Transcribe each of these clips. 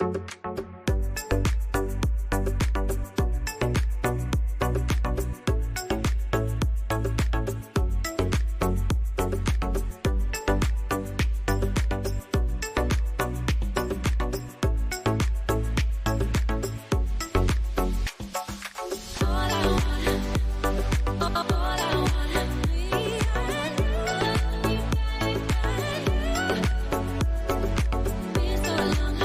Been so long.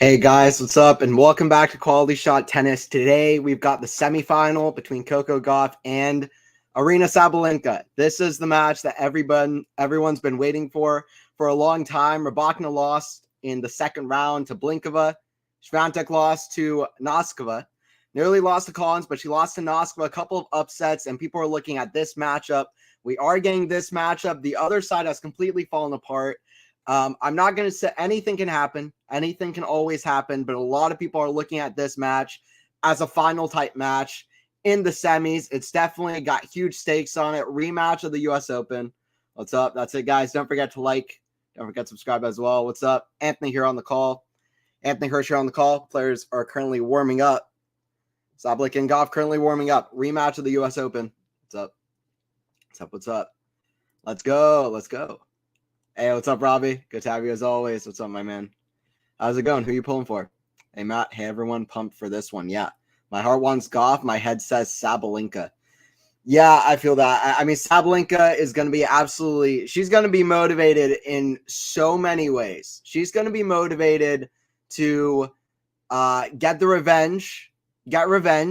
Hey guys, what's up? And welcome back to Quality Shot Tennis. Today we've got the semifinal between Coco Gauff and Aryna Sabalenka. This is the match that everyone's been waiting for a long time. Rybakina lost in the second round to Blinkova. Swiatek lost to Noskova. Nearly lost to Collins, but she lost to Noskova. A couple of upsets, and people are looking at this matchup. We are getting this matchup. The other side has completely fallen apart. I'm not going to say anything can happen. Anything can always happen, but a lot of people are looking at this match as a final type match in the semis. It's definitely got huge stakes on it. Rematch of the US Open. What's up? That's it, guys. Don't forget to like. Don't forget to subscribe as well. What's up? Anthony here on the call. Anthony Hirsch here on the call. Players are currently warming up. Sabalenka and Gauff currently warming up. Rematch of the US Open. What's up? What's up? What's up? Let's go. Let's go. Hey, what's up, Robbie? Good to have you as always. What's up, my man? How's it going? Who are you pulling for? Hey, Matt. Hey, everyone. Pumped for this one. Yeah. My heart wants Gauff. My head says Sabalenka. Yeah, I feel that. I mean, Sabalenka is going to be she's going to be motivated in so many ways. She's going to be motivated to get revenge.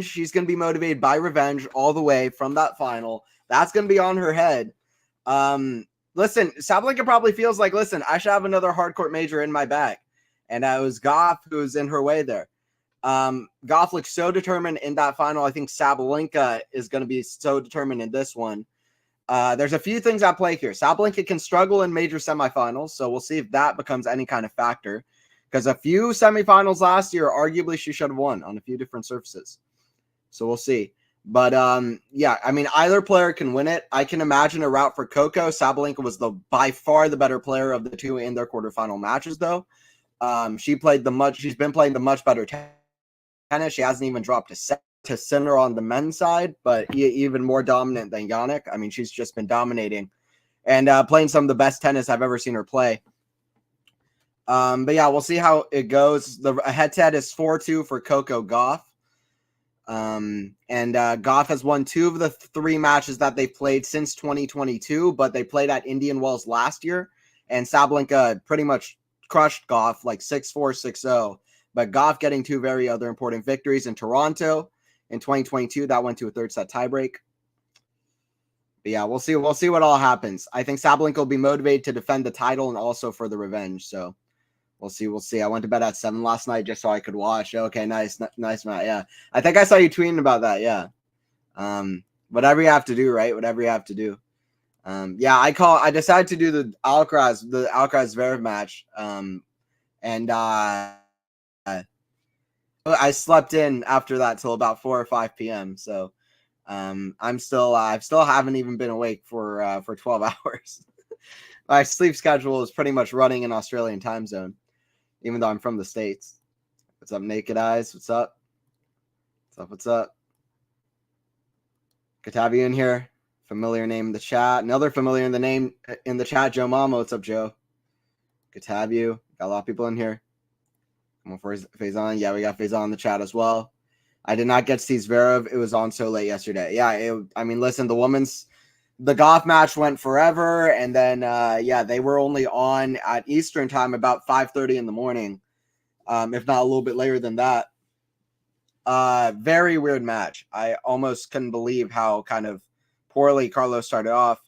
She's going to be motivated by revenge all the way from that final. That's going to be on her head. Listen, Sabalenka probably feels like, listen, I should have another hardcourt major in my bag. And it was Gauff who's in her way there. Gauff looks so determined in that final. I think Sabalenka is going to be so determined in this one. There's a few things at play here. Sabalenka can struggle in major semifinals, so we'll see if that becomes any kind of factor. Because a few semifinals last year, arguably she should have won on a few different surfaces. So we'll see. But, yeah, I mean, either player can win it. I can imagine a route for Coco. Sabalenka was by far the better player of the two in their quarterfinal matches, though. She's been playing the much better tennis. She hasn't even dropped to Sinner on the men's side, but even more dominant than Yannick. I mean, she's just been dominating and playing some of the best tennis I've ever seen her play. But yeah, we'll see how it goes. The head-to-head is 4-2 for Coco Gauff. And Gauff has won 2 of the 3 matches that they've played since 2022, but they played at Indian Wells last year, and Sabalenka pretty much crushed Gauff like 6-4, 6-0. But Gauff getting 2 very other important victories in Toronto in 2022. That went to a third set tiebreak. But yeah, we'll see. We'll see what all happens. I think Sabalenka will be motivated to defend the title and also for the revenge. So we'll see. We'll see. I went to bed at 7 last night just so I could watch. Okay, nice, Matt. Yeah, I think I saw you tweeting about that. Yeah. Whatever you have to do, right? Whatever you have to do. Yeah, I decided to do the Alcaraz Zverev match. And I slept in after that till about 4 or 5 p.m. So I still haven't even been awake for 12 hours. My sleep schedule is pretty much running in Australian time zone, even though I'm from the States. What's up, Naked Eyes? What's up? What's up? What's up? Good to have you in here. Familiar name in the chat. Another familiar name in the chat, Joe Mama. What's up, Joe? Good to have you. Got a lot of people in here. Come on for Faison. Yeah, we got Faison in the chat as well. I did not get to see Zverev. It was on so late yesterday. Yeah, I mean, listen, the Gauff match went forever, and then yeah, they were only on at Eastern time about 5:30 in the morning, if not a little bit later than that. Very weird match. I almost couldn't believe how kind of poorly Carlos started off.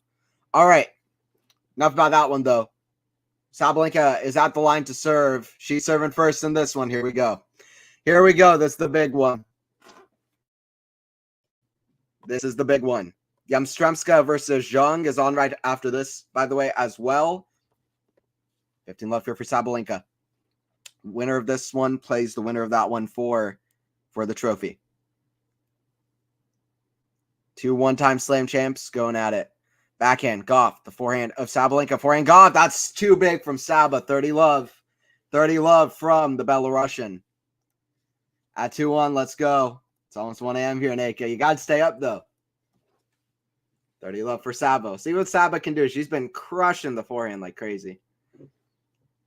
All right, enough about that one though. Sabalenka is at the line to serve. She's serving first in this one. Here we go. Here we go. That's the big one. This is the big one. Yastremska versus Zhang is on right after this, by the way, as well. 15 left here for Sabalenka. Winner of this one plays the winner of that one for the trophy. 2 one-time slam champs going at it. Backhand, Gauff, the forehand of Sabalenka. Forehand, Gauff. That's too big from Saba. 30 love. 30 love from the Belarusian. At 2-1, let's go. It's almost 1 a.m. here in AK. You got to stay up, though. 30 love for Sabo. See what Saba can do. She's been crushing the forehand like crazy.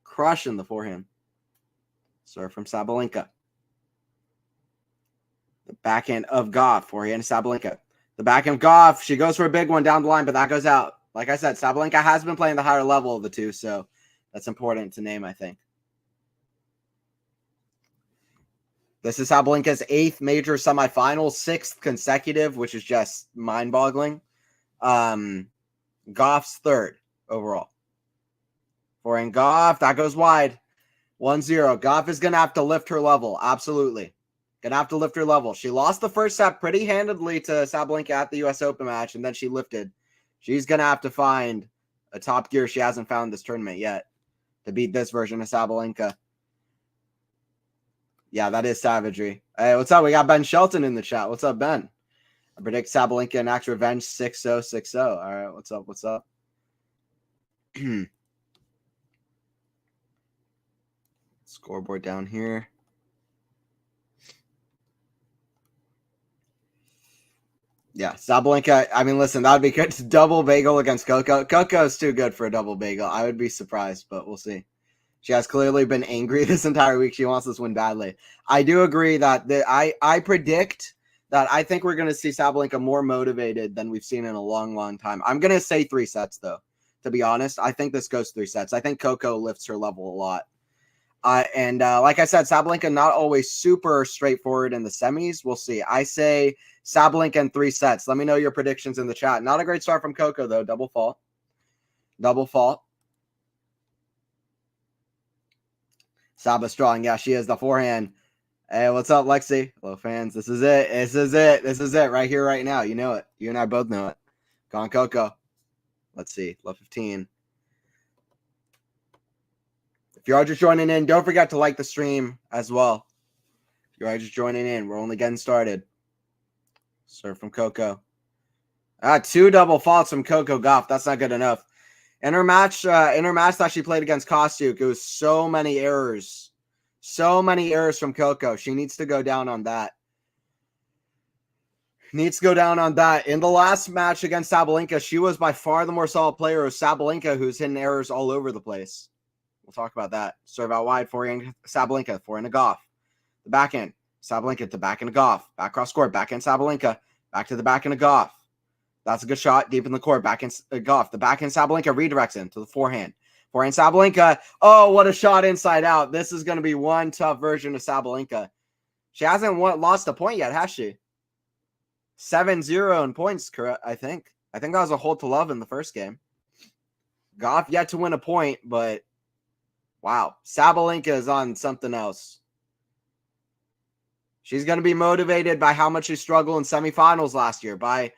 Crushing the forehand. Serve from Sabalenka. The backhand of Gauff. Forehand Sabalenka. The backhand of Gauff. She goes for a big one down the line, but that goes out. Like I said, Sabalenka has been playing the higher level of the two, so that's important to name, I think. This is Sabalenka's 8th major semifinal, 6th consecutive, which is just mind-boggling. Gauff's 3rd overall. Forehand Gauff, that goes wide. 1-0. Gauff is going to have to lift her level. Absolutely. Going to have to lift her level. She lost the first set pretty handedly to Sabalenka at the U.S. Open match, and then she lifted. She's going to have to find a top gear she hasn't found this tournament yet to beat this version of Sabalenka. Yeah, that is savagery. Hey, what's up? We got Ben Shelton in the chat. What's up, Ben? I predict Sabalenka and Axe Revenge 6-0, 6-0. All right, what's up? What's up? Scoreboard down here. Yeah, Sabalenka. I mean, listen, that would be good. It's double bagel against Coco. Coco's too good for a double bagel. I would be surprised, but we'll see. She has clearly been angry this entire week. She wants this win badly. I do agree that I predict that I think we're going to see Sabalenka more motivated than we've seen in a long, long time. I'm going to say 3 sets, though, to be honest. I think this goes 3 sets. I think Coco lifts her level a lot. And like I said, Sabalenka not always super straightforward in the semis. We'll see. I say Sabalenka in 3 sets. Let me know your predictions in the chat. Not a great start from Coco, though. Double fault. Double fault. Saba strong. Yeah, she is the forehand. Hey, what's up, Lexi? Hello, fans. This is it. This is it. This is it right here, right now. You know it. You and I both know it. Go on, Coco. Let's see. Love 15. If you are just joining in, don't forget to like the stream as well. If you are just joining in, we're only getting started. Serve from Coco. 2 double faults from Coco Gauff. That's not good enough. In her match that she played against Kostyuk, it was so many errors. So many errors from Coco. She needs to go down on that. Needs to go down on that. In the last match against Sabalenka, she was by far the more solid player. It was Sabalenka who's hitting errors all over the place. We'll talk about that. Serve out wide, forehand Sabalenka, forehand to Gauff. The backhand, Sabalenka to backhand to Gauff. Back cross court, backhand Sabalenka. Back to the backhand to Gauff. That's a good shot deep in the court. Backhand Gauff. The backhand Sabalenka redirects him to the forehand. Forehand Sabalenka. Oh, what a shot inside out. This is going to be one tough version of Sabalenka. She hasn't lost a point yet, has she? 7-0 in points, correct? I think that was a hold to love in the first game. Gauff yet to win a point, but wow. Sabalenka is on something else. She's going to be motivated by how much she struggled in semifinals last year, by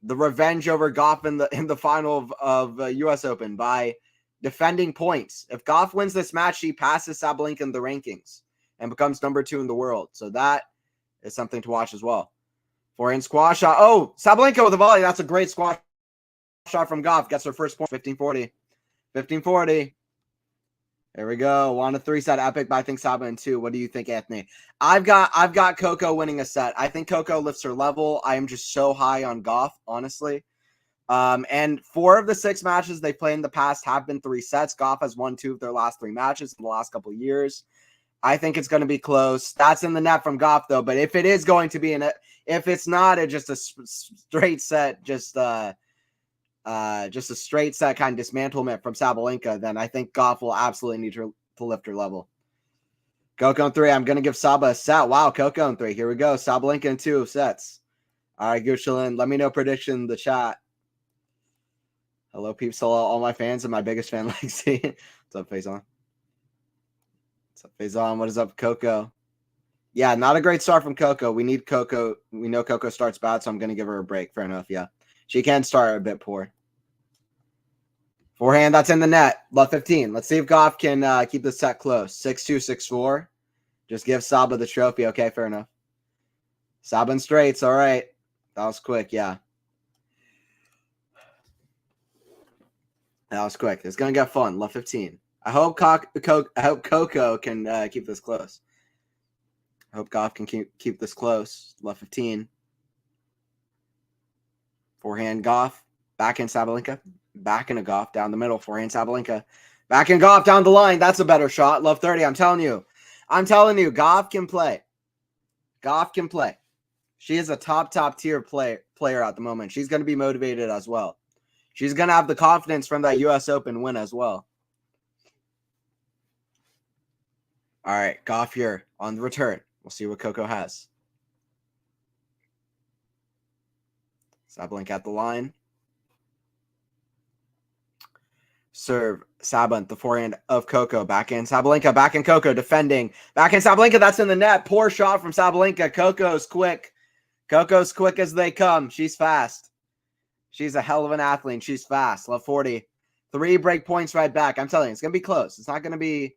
the revenge over Gauff in the final of U.S. Open, by defending points. If Gauff wins this match, she passes Sabalenka in the rankings and becomes number 2 in the world. So that is something to watch as well. Forehand squash shot. Oh, Sabalenka with a volley. That's a great squash shot from Gauff. Gets her first point. 15-40. 15-40. There we go. Want a 3-set epic, but I think Saba in 2. What do you think, Anthony? I've got Coco winning a set. I think Coco lifts her level. I am just so high on Gauff, honestly. And 4 of the 6 matches they played in the past have been 3 sets. Gauff has won 2 of their last 3 matches in the last couple of years. I think it's going to be close. That's in the net from Gauff, though. But if it is going to be if it's not just a straight set, just a straight set kind of dismantlement from Sabalenka, then I think Gauff will absolutely need to lift her level. Coco in 3. I'm going to give Saba a set. Wow, Coco in 3. Here we go. Sabalenka in 2 sets. All right, Guchelin, let me know prediction in the chat. Hello, peeps. Hello, all my fans and my biggest fan, Lexi. What's up, Faison? What's up, Faison? What is up, Coco? Yeah, not a great start from Coco. We need Coco. We know Coco starts bad, so I'm going to give her a break. Fair enough, yeah. She can start a bit poor. Forehand, that's in the net. Love 15. Let's see if Gauff can keep this set close. 6-2, 6-4. Just give Saba the trophy. Okay, fair enough. Saba in straights. All right. That was quick, yeah. That was quick. It's going to get fun. Love 15. I hope Coco can keep this close. I hope Gauff can keep this close. Love 15. Forehand Gauff. Backhand Sabalenka. Backhand Gauff down the middle. Forehand Sabalenka. Backhand Gauff down the line. That's a better shot. Love 30. I'm telling you. Gauff can play. Gauff can play. She is a top tier player at the moment. She's going to be motivated as well. She's going to have the confidence from that U.S. Open win as well. All right, Gauff here on the return. We'll see what Coco has. Sabalenka at the line. Serve, Saban, the forehand of Coco. Backhand, Sabalenka, backhand Coco, defending. Backhand, Sabalenka, that's in the net. Poor shot from Sabalenka. Coco's quick. Coco's quick as they come. She's fast. She's a hell of an athlete. She's fast. Love 40. 3 break points right back. I'm telling you, it's going to be close. It's not going to be,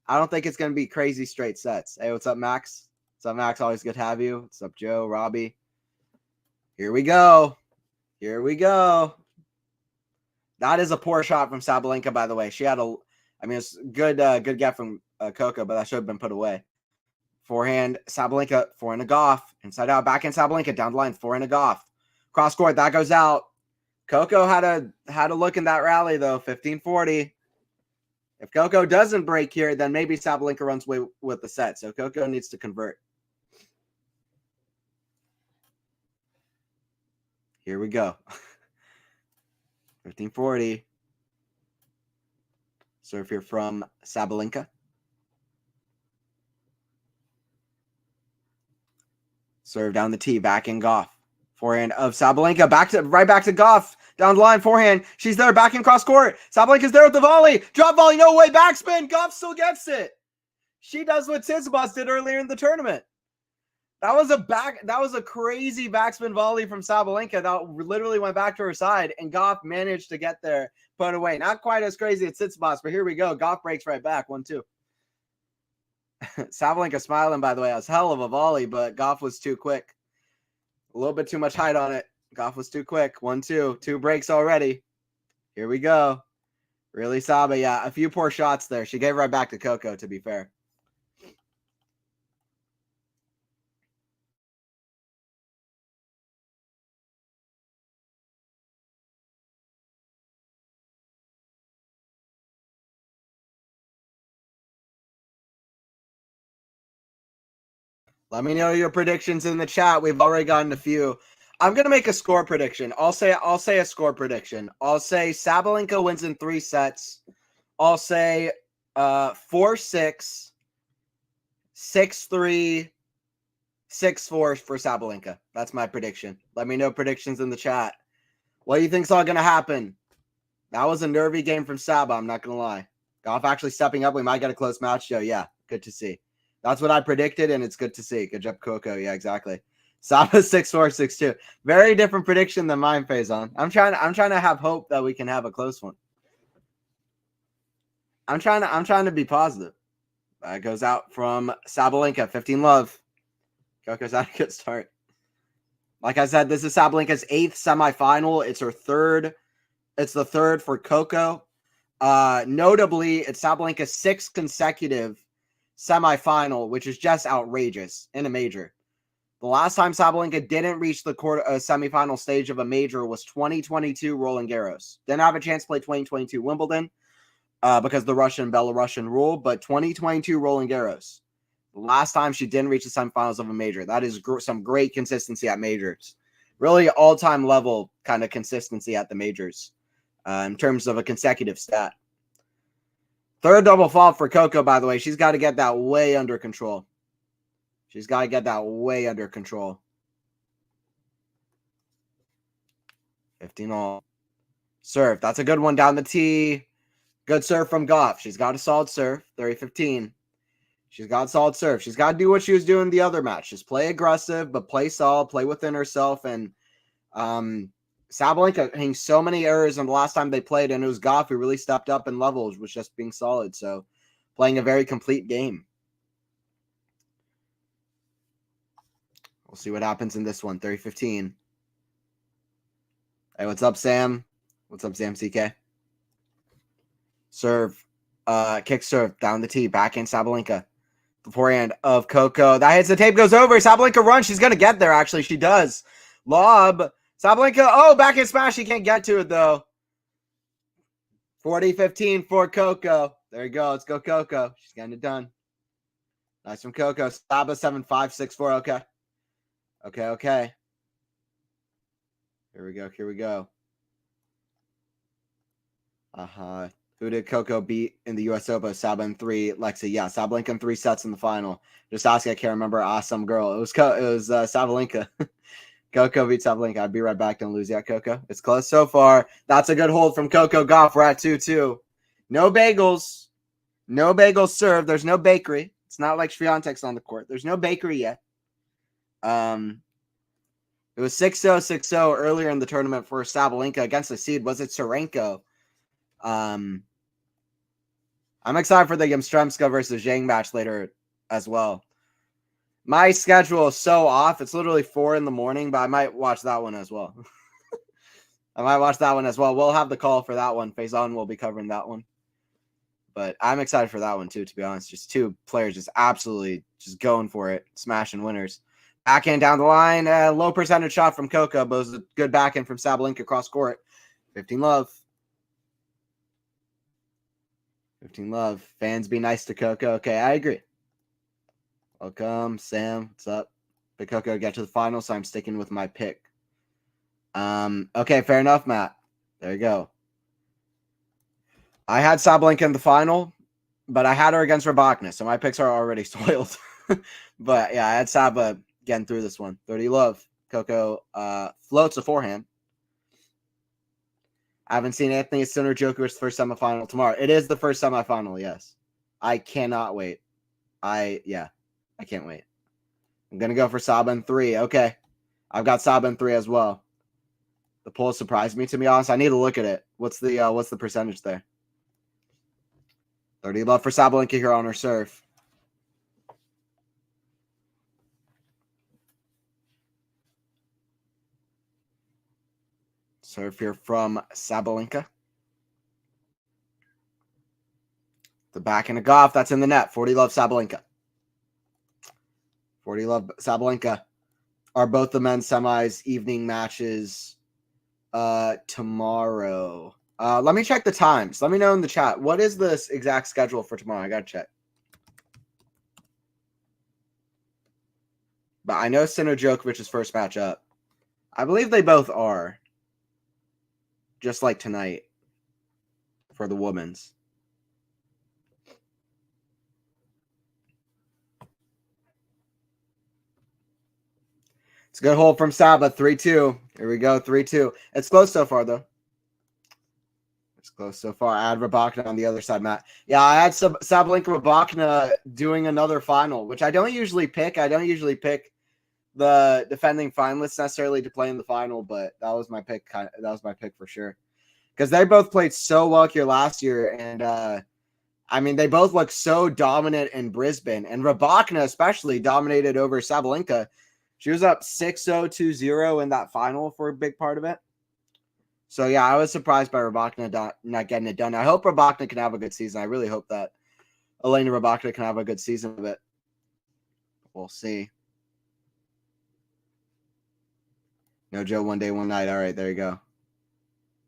I don't think it's going to be crazy straight sets. Hey, what's up, Max? What's up, Max? Always good to have you. What's up, Joe, Robbie? Here we go. Here we go. That is a poor shot from Sabalenka, by the way. She had it's good get from Coco, but that should have been put away. Forehand, Sabalenka, forehand to Gauff. Inside out, backhand Sabalenka, down the line, forehand to Gauff. Cross court, that goes out. Coco had a look in that rally, though, 15-40. If Coco doesn't break here, then maybe Sabalenka runs away with the set. So Coco needs to convert. Here we go. 15-40. Serve here from Sabalenka. Serve down the tee, back in Gauff. Forehand of Sabalenka, right back to Gauff. Down the line, forehand. She's there, back in cross court. Sabalenka's there with the volley. Drop volley, no way, backspin. Gauff still gets it. She does what Tsitsipas did earlier in the tournament. That was a crazy backspin volley from Sabalenka that literally went back to her side, and Gauff managed to get there, put away. Not quite as crazy as Tsitsipas, but here we go. Gauff breaks right back, 1-2. Sabalenka smiling, by the way. That was hell of a volley, but Gauff was too quick. A little bit too much height on it. Gauff was too quick. 1-2. 2 breaks already. Here we go. Really, Saba. Yeah, a few poor shots there. She gave right back to Coco, to be fair. Let me know your predictions in the chat. We've already gotten a few. I'm gonna make a score prediction. I'll say a score prediction. I'll say Sabalenka wins in 3 sets. I'll say 4-6, 6-3, 6-4 for Sabalenka. That's my prediction. Let me know predictions in the chat. What do you think's all gonna happen? That was a nervy game from Saba. I'm not gonna lie. Gauff actually stepping up. We might get a close match, Joe. Yeah, good to see. That's what I predicted, and it's good to see. Good job, Coco. Yeah, exactly. Saba 6-4, 6-2. Very different prediction than mine, Faison. I'm trying to have hope that we can have a close one. I'm trying to be positive. That goes out from Sabalenka, 15 love. Coco's had a good start. Like I said, this is Sabalenka's 8th semifinal. It's her 3rd. It's the 3rd for Coco. Notably, it's Sabalenka's 6th consecutive semifinal, which is just outrageous in a major. The last time Sabalenka didn't reach the semifinal stage of a major was 2022 Roland Garros. Didn't have a chance to play 2022 Wimbledon because the Belarusian rule, but 2022 Roland Garros. The last time she didn't reach the semifinals of a major. That is some great consistency at majors. Really all-time level kind of consistency at the majors in terms of a consecutive stat. 3rd double fault for Coco, by the way. She's got to get that way under control. She's got to get that way under control. 15 all. Serve. That's a good one down the tee. Good serve from Gauff. She's got a solid serve. 30-15. She's got solid serve. She's got to do what she was doing the other match. Just play aggressive, but play solid, play within herself. And Sabalenka hitting so many errors on the last time they played, and it was Gauff who really stepped up in levels, was just being solid. So playing a very complete game. We'll see what happens in this one. 30-15. Hey, what's up, Sam? What's up, Sam CK? Serve. Kick serve. Down the tee. Backhand Sabalenka. The forehand of Coco. That hits the tape, goes over. Sabalenka runs. She's going to get there, actually. She does. Lob. Sabalenka. Oh, backhand smash. She can't get to it, though. 40-15 for Coco. There you go. Let's go, Coco. She's getting it done. Nice from Coco. Saba 7-5, 6-4. Okay. Okay. Here we go. Who did Coco beat in the US Open? Saba in 3. Lexi, yeah. Sabalenka in 3 sets in the final. Just asking, I can't remember. Awesome girl. It was Sabalenka. Coco beat Sabalenka. I'd be right back. Don't lose yet, Coco. It's close so far. That's a good hold from Coco Gauff. We're at 2-2. No bagels. No bagels served. There's no bakery. It's not like Swiatek's on the court. There's no bakery yet. It was 6-0, 6-0 earlier in the tournament for Sabalenka against the seed. Was it Serenko? I'm excited for the Yamstremska versus Zhang match later as well. My schedule is so off. It's literally 4 in the morning, but I might watch that one as well. We'll have the call for that one. Faison will be covering that one. But I'm excited for that one too, to be honest. Just two players just absolutely just going for it, smashing winners. Backhand down the line, low percentage shot from Coco, but it was a good backhand from Sabalenka across court. 15 love. 15 love. Fans be nice to Coco. Okay, I agree. Welcome, Sam. What's up? But Coco get to the final, so I'm sticking with my pick. Okay, fair enough, Matt. There you go. I had Sabalenka in the final, but I had her against Rybakina, so my picks are already spoiled. But yeah, I had Saba getting through this one. 30 love. Coco floats a forehand. I haven't seen Anthony Sinner Djokovic's first semifinal tomorrow. It is the first semifinal, yes. I cannot wait. I can't wait. I'm gonna go for Saba in 3. Okay. I've got Saba in 3 as well. The poll surprised me, to be honest. I need to look at it. What's the percentage there? 30 love for Sabalenka here on her serve. Serve here from Sabalenka. The backhand of Gauff. That's in the net. 40 love Sabalenka. 40 love Sabalenka. Are both the men's semis evening matches tomorrow? Let me check the times. Let me know in the chat. What is this exact schedule for tomorrow? I got to check. But I know Sinner Djokovic's first match up. I believe they both are. Just like tonight for the women's. It's a good hold from Saba. 3-2. Here we go. 3-2. It's close so far, though. It's close so far. I had Rybakina on the other side, Matt. Yeah, I had Sabalenka Rybakina doing another final, which I don't usually pick. I don't usually pick the defending finalists necessarily to play in the final, but that was my pick. That was my pick for sure. Because they both played so well here last year. And, I mean, they both look so dominant in Brisbane. And Rybakina especially dominated over Sabalenka. She was up 6-0, 2-0 in that final for a big part of it. So, yeah, I was surprised by Rybakina not getting it done. I hope Rybakina can have a good season. I really hope that Aryna Rybakina can have a good season of it. We'll see. No Joe, one day, one night. All right, there you go.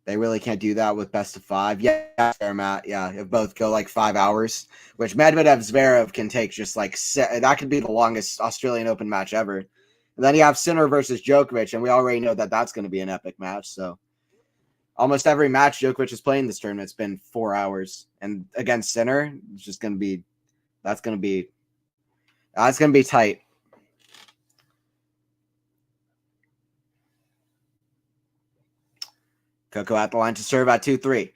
They really can't do that with best of 5. Yeah, fair, Matt. Yeah, if both go like 5 hours, which Medvedev Zverev can take just like that could be the longest Australian Open match ever. And then you have Sinner versus Djokovic, and we already know that that's going to be an epic match. So almost every match Djokovic is playing this tournament, it's been 4 hours, and against Sinner, it's just going to be that's going to be tight. Coco at the line to serve at 2-3.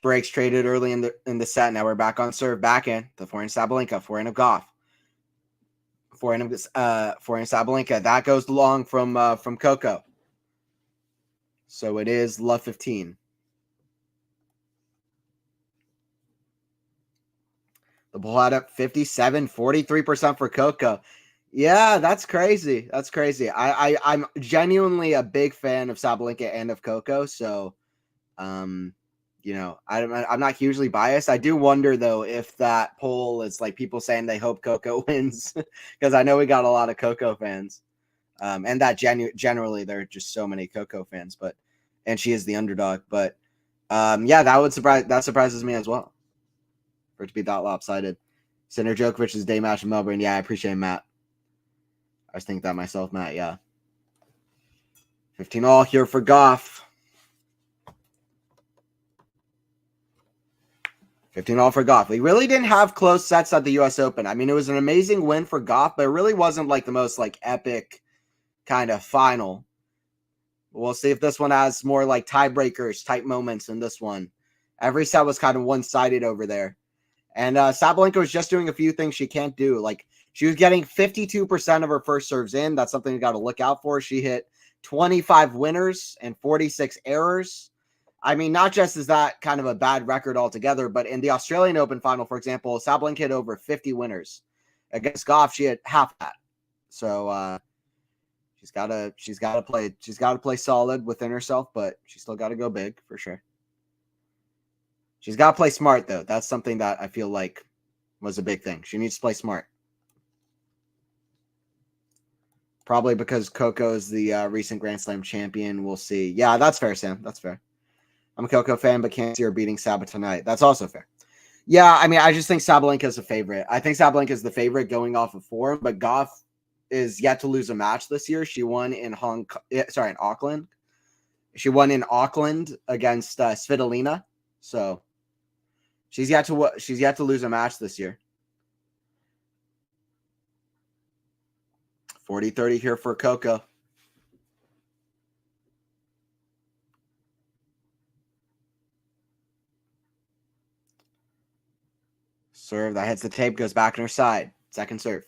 Breaks traded early in the set. Now we're back on serve. Backhand. The forehand Sabalenka. Forehand of Gauff. Forehand Sabalenka. That goes long from Coco. So it is love 15. The ball had up 57, 43% for Coco. Yeah, that's crazy. That's crazy. I'm genuinely a big fan of Sabalenka and of Coco. So, you know, I'm not hugely biased. I do wonder, though, if that poll is like people saying they hope Coco wins, because I know we got a lot of Coco fans, and that generally there are just so many Coco fans. And she is the underdog. But yeah, that surprises me as well for it to be that lopsided. Sinner Djokovic's day match in Melbourne. Yeah, I appreciate it, Matt. I was thinking that myself, Matt. Yeah, 15 all here for Gauff. 15-all for Gauff. We really didn't have close sets at the U.S. Open. I mean, it was an amazing win for Gauff, but it really wasn't like the most like epic kind of final. We'll see if this one has more like tiebreakers type moments in this one. Every set was kind of one-sided over there. And Sabalenka was just doing a few things she can't do. Like, she was getting 52% of her first serves in. That's something you got to look out for. She hit 25 winners and 46 errors. I mean, not just is that kind of a bad record altogether, but in the Australian Open final, for example, Sabalenka hit over 50 winners. Against Gauff, she had half that. So she's gotta play solid within herself, but she's still gotta go big for sure. She's gotta play smart though. That's something that I feel like was a big thing. She needs to play smart. Probably because Coco is the recent Grand Slam champion. We'll see. Yeah, that's fair, Sam. That's fair. I'm a Coco fan, but can't see her beating Saba tonight. That's also fair. Yeah, I mean, I just think Sabalenka is a favorite. I think Sabalenka is the favorite going off of form, but Gauff is yet to lose a match this year. She won in in Auckland. She won in Auckland against Svitolina. So she's yet to lose a match this year. 40-30 here for Coco. Serve that hits the tape, goes back on her side. Second serve.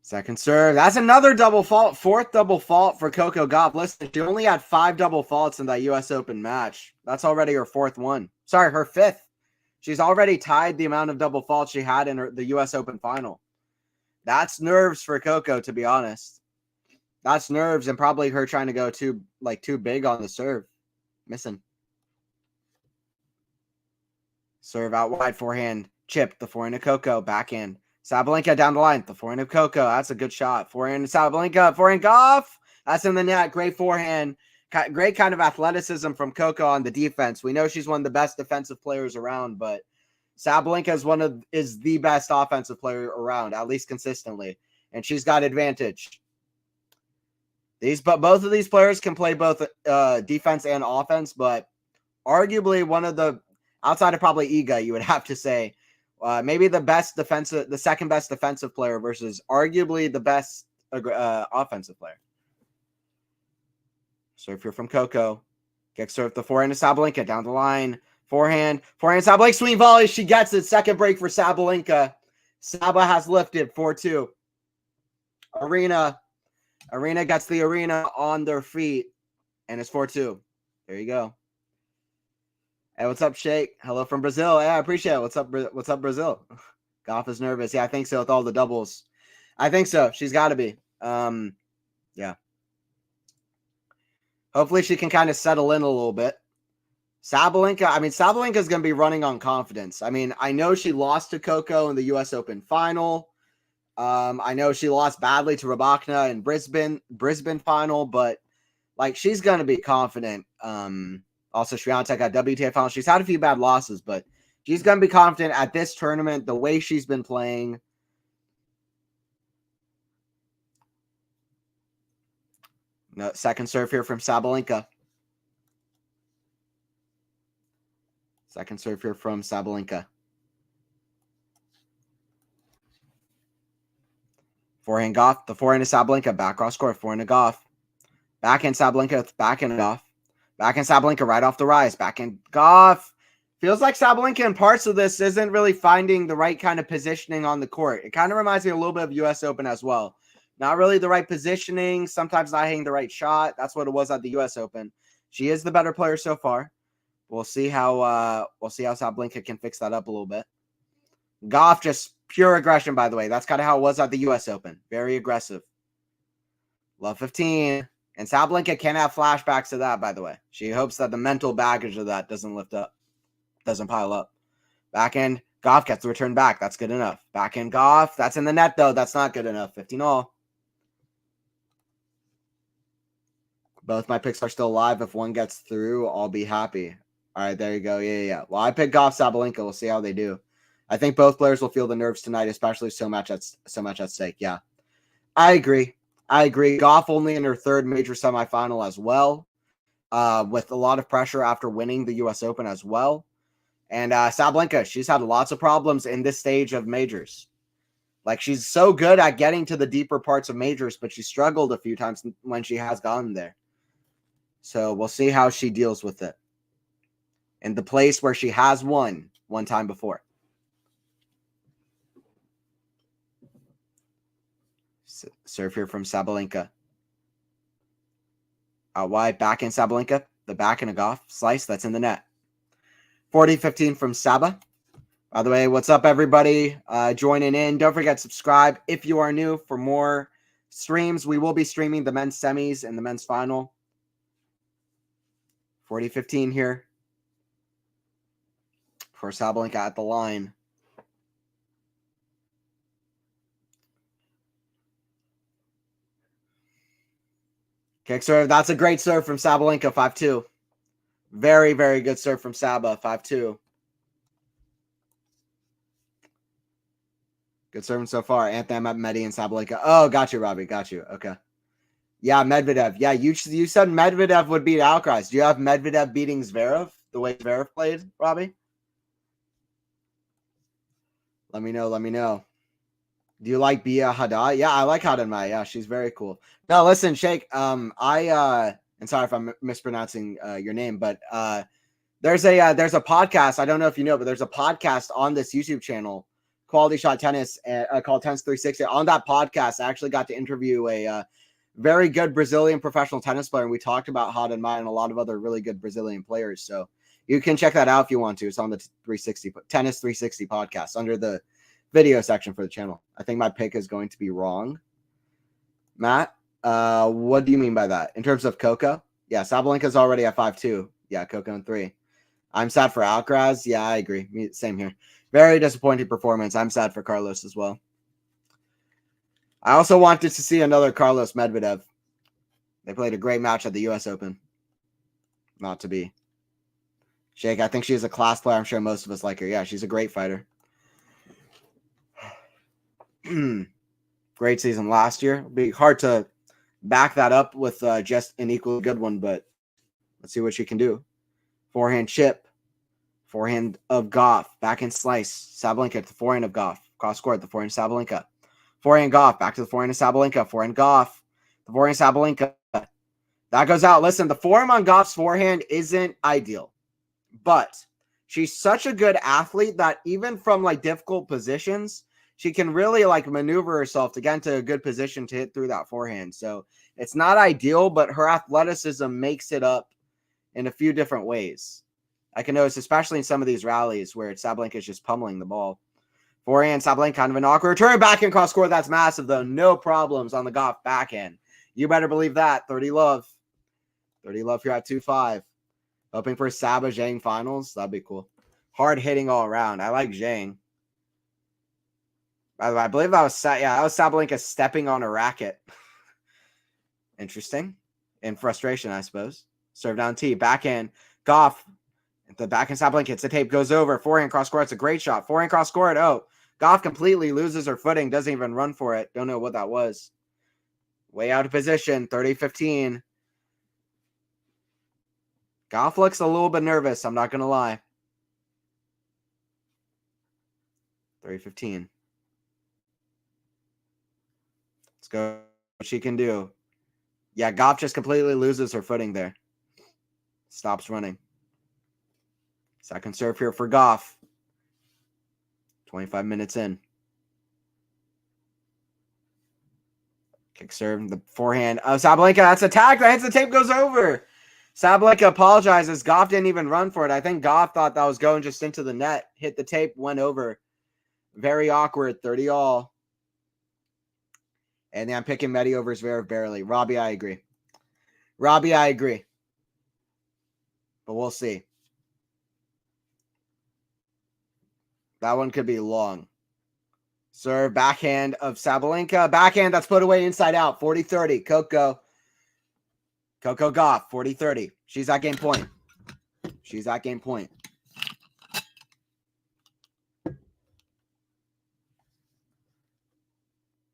Second serve. That's another double fault. Fourth double fault for Coco Gauff. Listen, she only had 5 double faults in that U.S. Open match. That's already her fourth one. Sorry, her fifth. She's already tied the amount of double faults she had in the U.S. Open final. That's nerves for Coco, to be honest. That's nerves and probably her trying to go too big on the serve. Missing. Serve out wide, forehand. Chip, the forehand of Coco. Backhand. Sabalenka down the line. The forehand of Coco. That's a good shot. Forehand Sabalenka. Forehand Gauff. That's in the net. Great forehand. Great kind of athleticism from Coco on the defense. We know she's one of the best defensive players around, but Sabalenka is the best offensive player around, at least consistently. And she's got advantage. Both of these players can play both defense and offense, but arguably one of the, outside of probably Iga, you would have to say, maybe the second best defensive player versus arguably the best offensive player. Serve here from Coco. Kick serve the forehand to Sabalenka down the line. Forehand Sabalenka swing volley. She gets it. Second break for Sabalenka. Saba has lifted 4-2. Aryna gets the Aryna on their feet, and it's 4-2. There you go. Hey, what's up, Shake? Hello from Brazil. Yeah, I appreciate it. What's up, Brazil? Gauff is nervous. Yeah, I think so with all the doubles. I think so. She's got to be. Yeah. Hopefully she can kind of settle in a little bit. Sabalenka is going to be running on confidence. I mean, I know she lost to Coco in the U.S. Open final. I know she lost badly to Rybakina in Brisbane final, but like she's going to be confident. Also, Swiatek at WTA final. She's had a few bad losses, but she's going to be confident at this tournament, the way she's been playing. No, second serve here from Sabalenka. Second serve here from Sabalenka. Forehand Gauff. The forehand to Sabalenka. Back cross court. Forehand to Gauff. Backhand Sabalenka. Backhand Gauff. Backhand Sabalenka right off the rise. Backhand Gauff. Feels like Sabalenka in parts of this isn't really finding the right kind of positioning on the court. It kind of reminds me a little bit of U.S. Open as well. Not really the right positioning. Sometimes not hitting the right shot. That's what it was at the U.S. Open. She is the better player so far. We'll see how Sabalenka can fix that up a little bit. Gauff just pure aggression, by the way. That's kind of how it was at the U.S. Open. Very aggressive. Love 15. And Sabalenka can have flashbacks to that, by the way. She hopes that the mental baggage of that doesn't pile up. Backhand Gauff gets the return back. That's good enough. Backhand Gauff. That's in the net, though. That's not good enough. 15-all. Both my picks are still alive. If one gets through, I'll be happy. All right, there you go. Yeah. Well, I picked Gauff Sabalenka. We'll see how they do. I think both players will feel the nerves tonight, especially so much at stake. Yeah, I agree. I agree. Gauff only in her third major semifinal as well, with a lot of pressure after winning the U.S. Open as well. And Sabalenka, she's had lots of problems in this stage of majors. Like, she's so good at getting to the deeper parts of majors, but she struggled a few times when she has gotten there. So we'll see how she deals with it in the place where she has won one time before. Serve here from Sabalenka. Out wide, back in Sabalenka. The back in a Gauff slice. That's in the net. 40-15 from Saba. By the way, what's up, everybody? Joining in. Don't forget to subscribe if you are new for more streams. We will be streaming the men's semis and the men's final. 40-15 here for Sabalenka at the line. Kick serve. That's a great serve from Sabalenka, 5-2. Very, very good serve from Saba, 5-2. Good serving so far. Anthony, Medi, and Sabalenka. Oh, got you, Robbie. Got you. Okay. Yeah, Medvedev. Yeah, you said Medvedev would beat Alcaraz. Do you have Medvedev beating Zverev the way Zverev played, Robbie? Let me know. Let me know. Do you like Bia Haddad? Yeah, I like Haddad. Yeah, she's very cool. No, listen, Sheikh. And sorry if I'm mispronouncing your name, but there's a podcast. I don't know if you know, but there's a podcast on this YouTube channel, Quality Shot Tennis, called Tennis 360. On that podcast, I actually got to interview a very good Brazilian professional tennis player, and we talked about Haddad and a lot of other really good Brazilian players. So you can check that out if you want to. It's on the Tennis 360 podcast under the video section for the channel. I think my pick is going to be wrong. Matt, what do you mean by that? In terms of Coco? Yeah, Sabalenka's already at 5-2. Yeah, Coco in 3. I'm sad for Alcaraz. Yeah, I agree. Same here. Very disappointing performance. I'm sad for Carlos as well. I also wanted to see another Carlos Medvedev. They played a great match at the U.S. Open. Not to be. Shake, I think she's a class player. I'm sure most of us like her. Yeah, she's a great fighter. Great season last year. It'll be hard to back that up with just an equally good one, but let's see what she can do. Forehand chip. Forehand of Gauff. Backhand slice. Sabalenka to the forehand of Gauff. Cross court. The forehand Sabalenka. Forehand Gauff. Back to the forehand of Sabalenka. Forehand Gauff. The forehand Sabalenka. That goes out. Listen, the form on Gauff's forehand isn't ideal, but she's such a good athlete that even from like difficult positions, she can really like maneuver herself to get into a good position to hit through that forehand. So it's not ideal, but her athleticism makes it up in a few different ways. I can notice, especially in some of these rallies where Sabalenka is just pummeling the ball. Forehand, Sabalenka, kind of an awkward return back and cross court. That's massive, though. No problems on the Gauff backhand. You better believe that. 30 love. 30 love here at 2-5. Hoping for Saba Zhang finals. That'd be cool. Hard hitting all around. I like Zhang. By the way, I believe that was Sabalenka stepping on a racket. Interesting. In frustration, I suppose. Serve down T. Backhand. Gauff. The backhand Sabalenka hits the tape. Goes over. Forehand cross court. It's a great shot. Forehand cross court. Oh. Gauff completely loses her footing. Doesn't even run for it. Don't know what that was. Way out of position. 30-15. Gauff looks a little bit nervous. I'm not going to lie. 30-15. Let's go. What she can do. Yeah, Gauff just completely loses her footing there. Stops running. Second serve here for Gauff. 25 minutes in. Kick serve. The forehand. Oh, Sabalenka, that's a tag. That hits the tape, goes over. Sabalenka apologizes. Gauff didn't even run for it. I think Gauff thought that was going just into the net. Hit the tape, went over. Very awkward. 30 all. And then I'm picking Medi over Zverev barely. Robbie, I agree. Robbie, I agree. But we'll see. That one could be long. Serve, backhand of Sabalenka. Backhand that's put away inside out. 40-30. Coco. Coco Gauff. 40-30. She's at game point. She's at game point.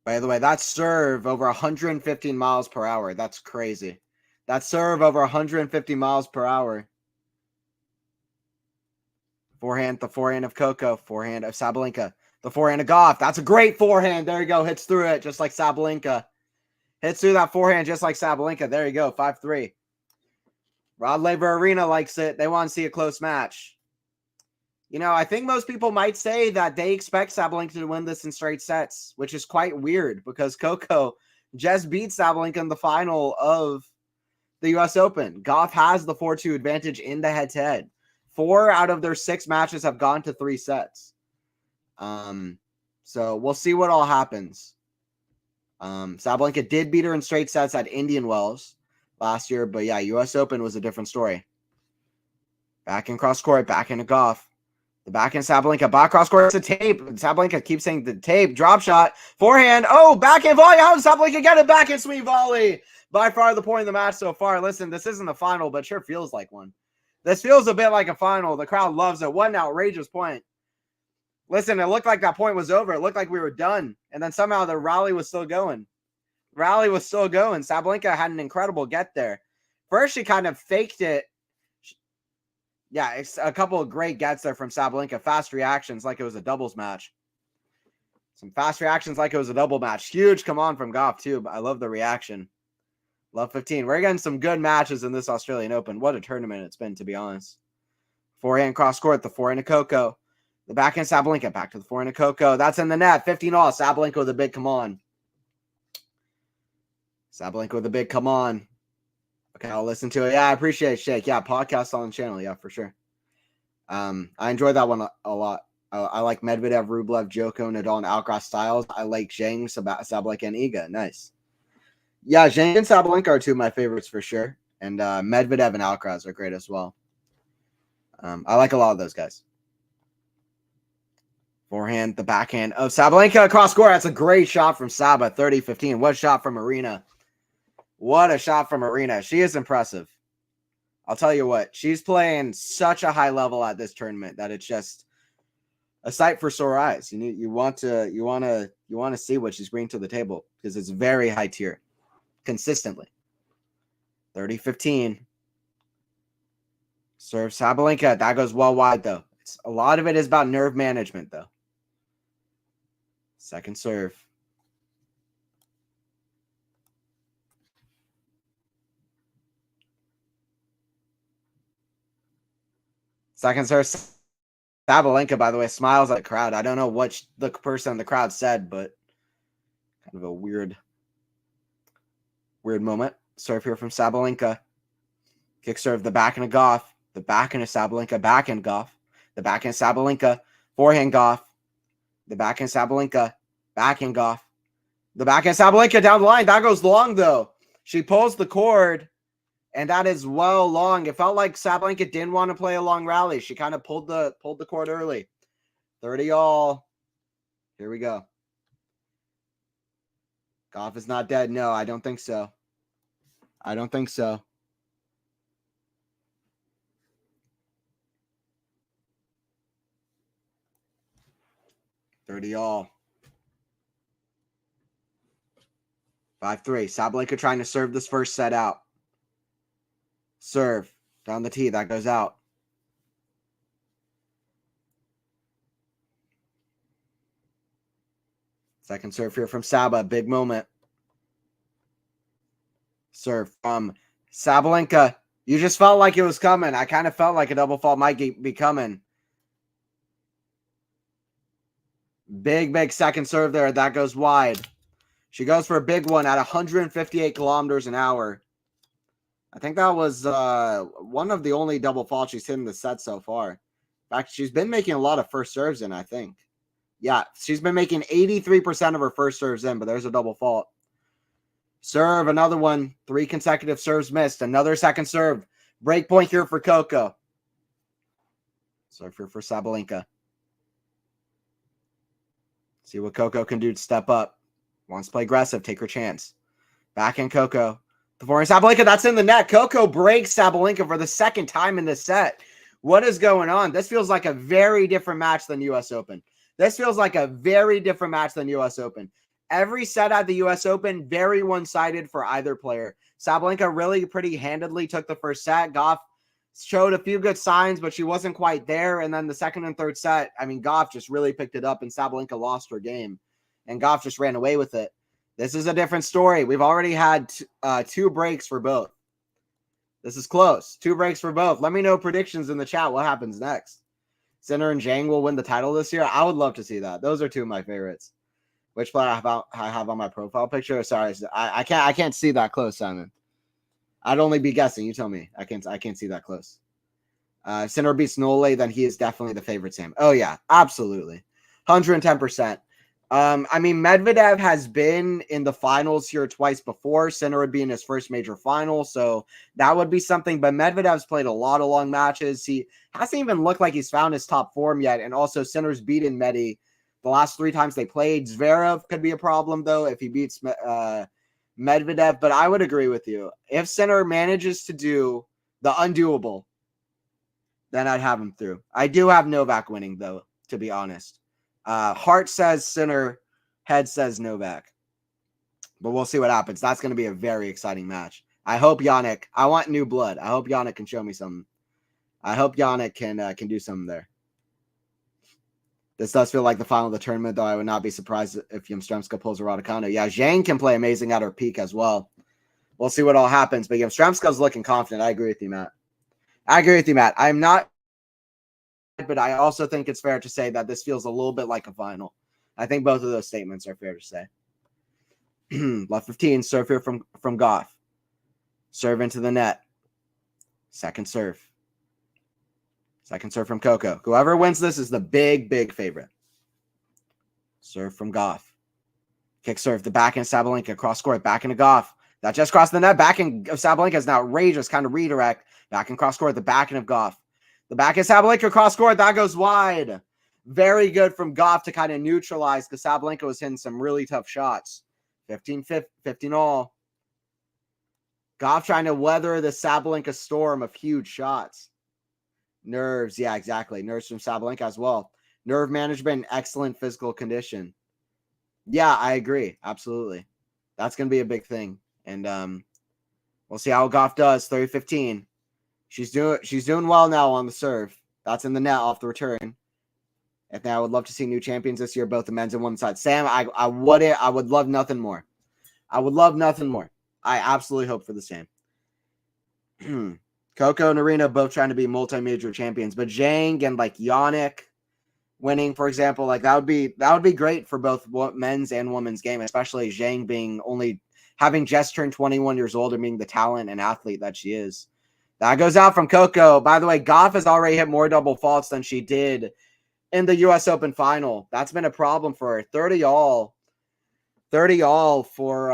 By the way, that serve over 115 miles per hour. That's crazy. That serve over 150 miles per hour. Forehand, the forehand of Coco. Forehand of Sabalenka. The forehand of Gauff. That's a great forehand. There you go. Hits through it just like Sabalenka. Hits through that forehand just like Sabalenka. There you go. 5-3. Rod Laver Aryna likes it. They want to see a close match. You know, I think most people might say that they expect Sabalenka to win this in straight sets, which is quite weird because Coco just beat Sabalenka in the final of the U.S. Open. Gauff has the 4-2 advantage in the head-to-head. 4 out of their 6 matches have gone to 3 sets. So we'll see what all happens. Sabalenka did beat her in straight sets at Indian Wells last year, but yeah, U.S. Open was a different story. Back in cross court, back into Gauff. The backhand Sabalenka, back cross court, it's a tape. Sabalenka keeps saying the tape, drop shot, forehand. Oh, backhand volley. How does Sabalenka get it? Backhand sweet volley. By far the point of the match so far. Listen, this isn't the final, but sure feels like one. This feels a bit like a final. The crowd loves it. What an outrageous point. Listen, it looked like that point was over. It looked like we were done. And then somehow the rally was still going. Sabalenka had an incredible get there. First, she kind of faked it. Yeah, it's a couple of great gets there from Sabalenka. Fast reactions like it was a doubles match. Some fast reactions like it was a double match. Huge come on from Gauff, too. But I love the reaction. Love 15. We're getting some good matches in this Australian Open. What a tournament it's been, to be honest. Forehand cross court. The forehand of Coco. The backhand Sabalenka. Back to the forehand of Coco. That's in the net. 15-all. Sabalenka with a big come on. Sabalenka with a big come on. Okay, I'll listen to it. Yeah, I appreciate it, Shake. Yeah, podcast on the channel. Yeah, for sure. I enjoyed that one a lot. I like Medvedev, Rublev, Djoko, Nadal, and Alcaraz styles. I like Zhang, Sabalenka, and Iga. Nice. Yeah, Zhang and Sabalenka are 2 of my favorites for sure. And Medvedev and Alcaraz are great as well. I like a lot of those guys. Forehand, the backhand of Sabalenka across court. That's a great shot from Saba, 30-15. What a shot from Aryna. What a shot from Aryna. She is impressive. I'll tell you what. She's playing such a high level at this tournament that it's just a sight for sore eyes. You want to see what she's bringing to the table because it's very high tier consistently. 30-15. Serve Sabalenka. That goes well wide though. A lot of it is about nerve management though. Second serve. Second serve. Sabalenka, by the way, smiles at the crowd. I don't know what the person in the crowd said, but kind of a weird moment. Serve here from Sabalenka. Kick serve, the backhand of Gauff. The backhand of Sabalenka, backhand Gauff. The backhand Sabalenka, forehand Gauff. The backhand Sabalenka, backhand Gauff. The backhand Sabalenka down the line. That goes long, though. She pulls the cord. And that is well long. It felt like Sabalenka didn't want to play a long rally. She kind of pulled the cord early. 30-all. Here we go. Gauff is not dead. No, I don't think so. 30-all. 5-3. Sabalenka trying to serve this first set out. Serve down the tee. That goes out. Second serve here from Saba. Big moment. Serve from Sabalenka. You just felt like it was coming. I kind of felt like a double fault might be coming. Big second serve there. That goes wide. She goes for a big one at 158 kilometers an hour. I think that was one of the only double faults she's hit in the set so far. In fact, she's been making a lot of first serves in, I think. Yeah, she's been making 83% of her first serves in, but there's a double fault. Serve, another one. 3 consecutive serves missed. Another second serve. Break point here for Coco. Serve here for Sabalenka. See what Coco can do to step up. Wants to play aggressive. Take her chance. Backhand Coco. The forehand Sabalenka, that's in the net. Coco breaks Sabalenka for the second time in this set. What is going on? This feels like a very different match than U.S. Open. every set at the U.S. Open, very one-sided for either player. Sabalenka really pretty handedly took the first set. Gauff showed a few good signs, but she wasn't quite there. And then the second and third set, I mean, Gauff just really picked it up, and Sabalenka lost her game. And Gauff just ran away with it. This is a different story. We've already had 2 breaks for both. This is close. 2 breaks for both. Let me know predictions in the chat. What happens next? Sinner and Zhang will win the title this year. I would love to see that. Those are 2 of my favorites. Which player I have on my profile picture? Sorry, I can't see that close, Simon. I'd only be guessing. You tell me. I can't see that close. Sinner beats Nole, then he is definitely the favorite, Sam. Oh yeah, absolutely, 110%. I mean, Medvedev has been in the finals here twice before. Sinner would be in his first major final, so that would be something. But Medvedev's played a lot of long matches. He hasn't even looked like he's found his top form yet. And also, Sinner's beaten Medi the last 3 times they played. Zverev could be a problem, though, if he beats Medvedev. But I would agree with you. If Sinner manages to do the undoable, then I'd have him through. I do have Novak winning, though, to be honest. Heart says Sinner, head says Novak. But we'll see what happens. That's going to be a very exciting match. I hope Yannick, I want new blood. I hope Yannick can show me something. I hope Yannick can do something there. This does feel like the final of the tournament, though I would not be surprised if Yamstremska pulls a Raducanu. Yeah, Zhang can play amazing at her peak as well. We'll see what all happens. But Yamstremska's looking confident. I agree with you, Matt. I'm not, but I also think it's fair to say that this feels a little bit like a final. I think both of those statements are fair to say. Left 15, serve here from Gauff. Serve into the net. Second serve. Second serve from Coco. Whoever wins this is the big favorite. Serve from Gauff. Kick serve. The backhand Sabalenka. Cross court. Back into Gauff. That just crossed the net. Backhand of Sabalenka is an outrageous kind of redirect. Back and cross court. The backhand of Gauff. The backhand Sabalenka cross court. That goes wide. Very good from Gauff to kind of neutralize because Sabalenka was hitting some really tough shots. 15 all. Gauff trying to weather the Sabalenka storm of huge shots. Nerves. Yeah, exactly. Nerves from Sabalenka as well. Nerve management, excellent physical condition. Yeah, I agree. Absolutely. That's going to be a big thing. And we'll see how Gauff does. 30-15. She's doing well now on the serve. That's in the net off the return. And I would love to see new champions this year, both the men's and women's side. Sam, I would love nothing more. I would love nothing more. I absolutely hope for the same. Coco and Aryna both trying to be multi-major champions, but Zhang and like Yannick winning, for example, like that would be great for both men's and women's game, especially Zhang having just turned 21 years old and being the talent and athlete that she is. That goes out from Coco. By the way, Gauff has already hit more double faults than she did in the U.S. Open final. That's been a problem for her. 30 all for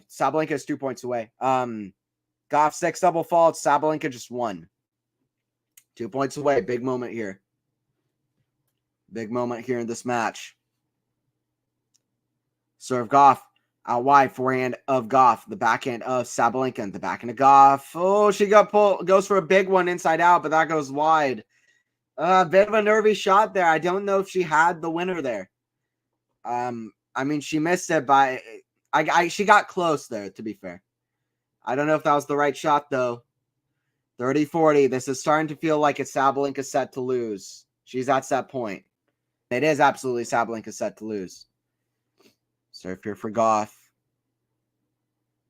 Sabalenka's 2 points away. Gauff 6 double faults. Sabalenka just 1. 2 points away. Big moment here. Big moment here in this match. Serve Gauff. Out wide. Forehand of Gauff. The backhand of Sabalenka. And the backhand of Gauff. Oh, she got pulled. Goes for a big one inside out, but that goes wide. A bit of a nervy shot there. I don't know if she had the winner there. I mean, she missed it by... she got close there, to be fair. I don't know if that was the right shot, though. 30-40. This is starting to feel like it's Sabalenka's set to lose. She's at set point. It is absolutely Sabalenka's set to lose. Serve here for Gauff.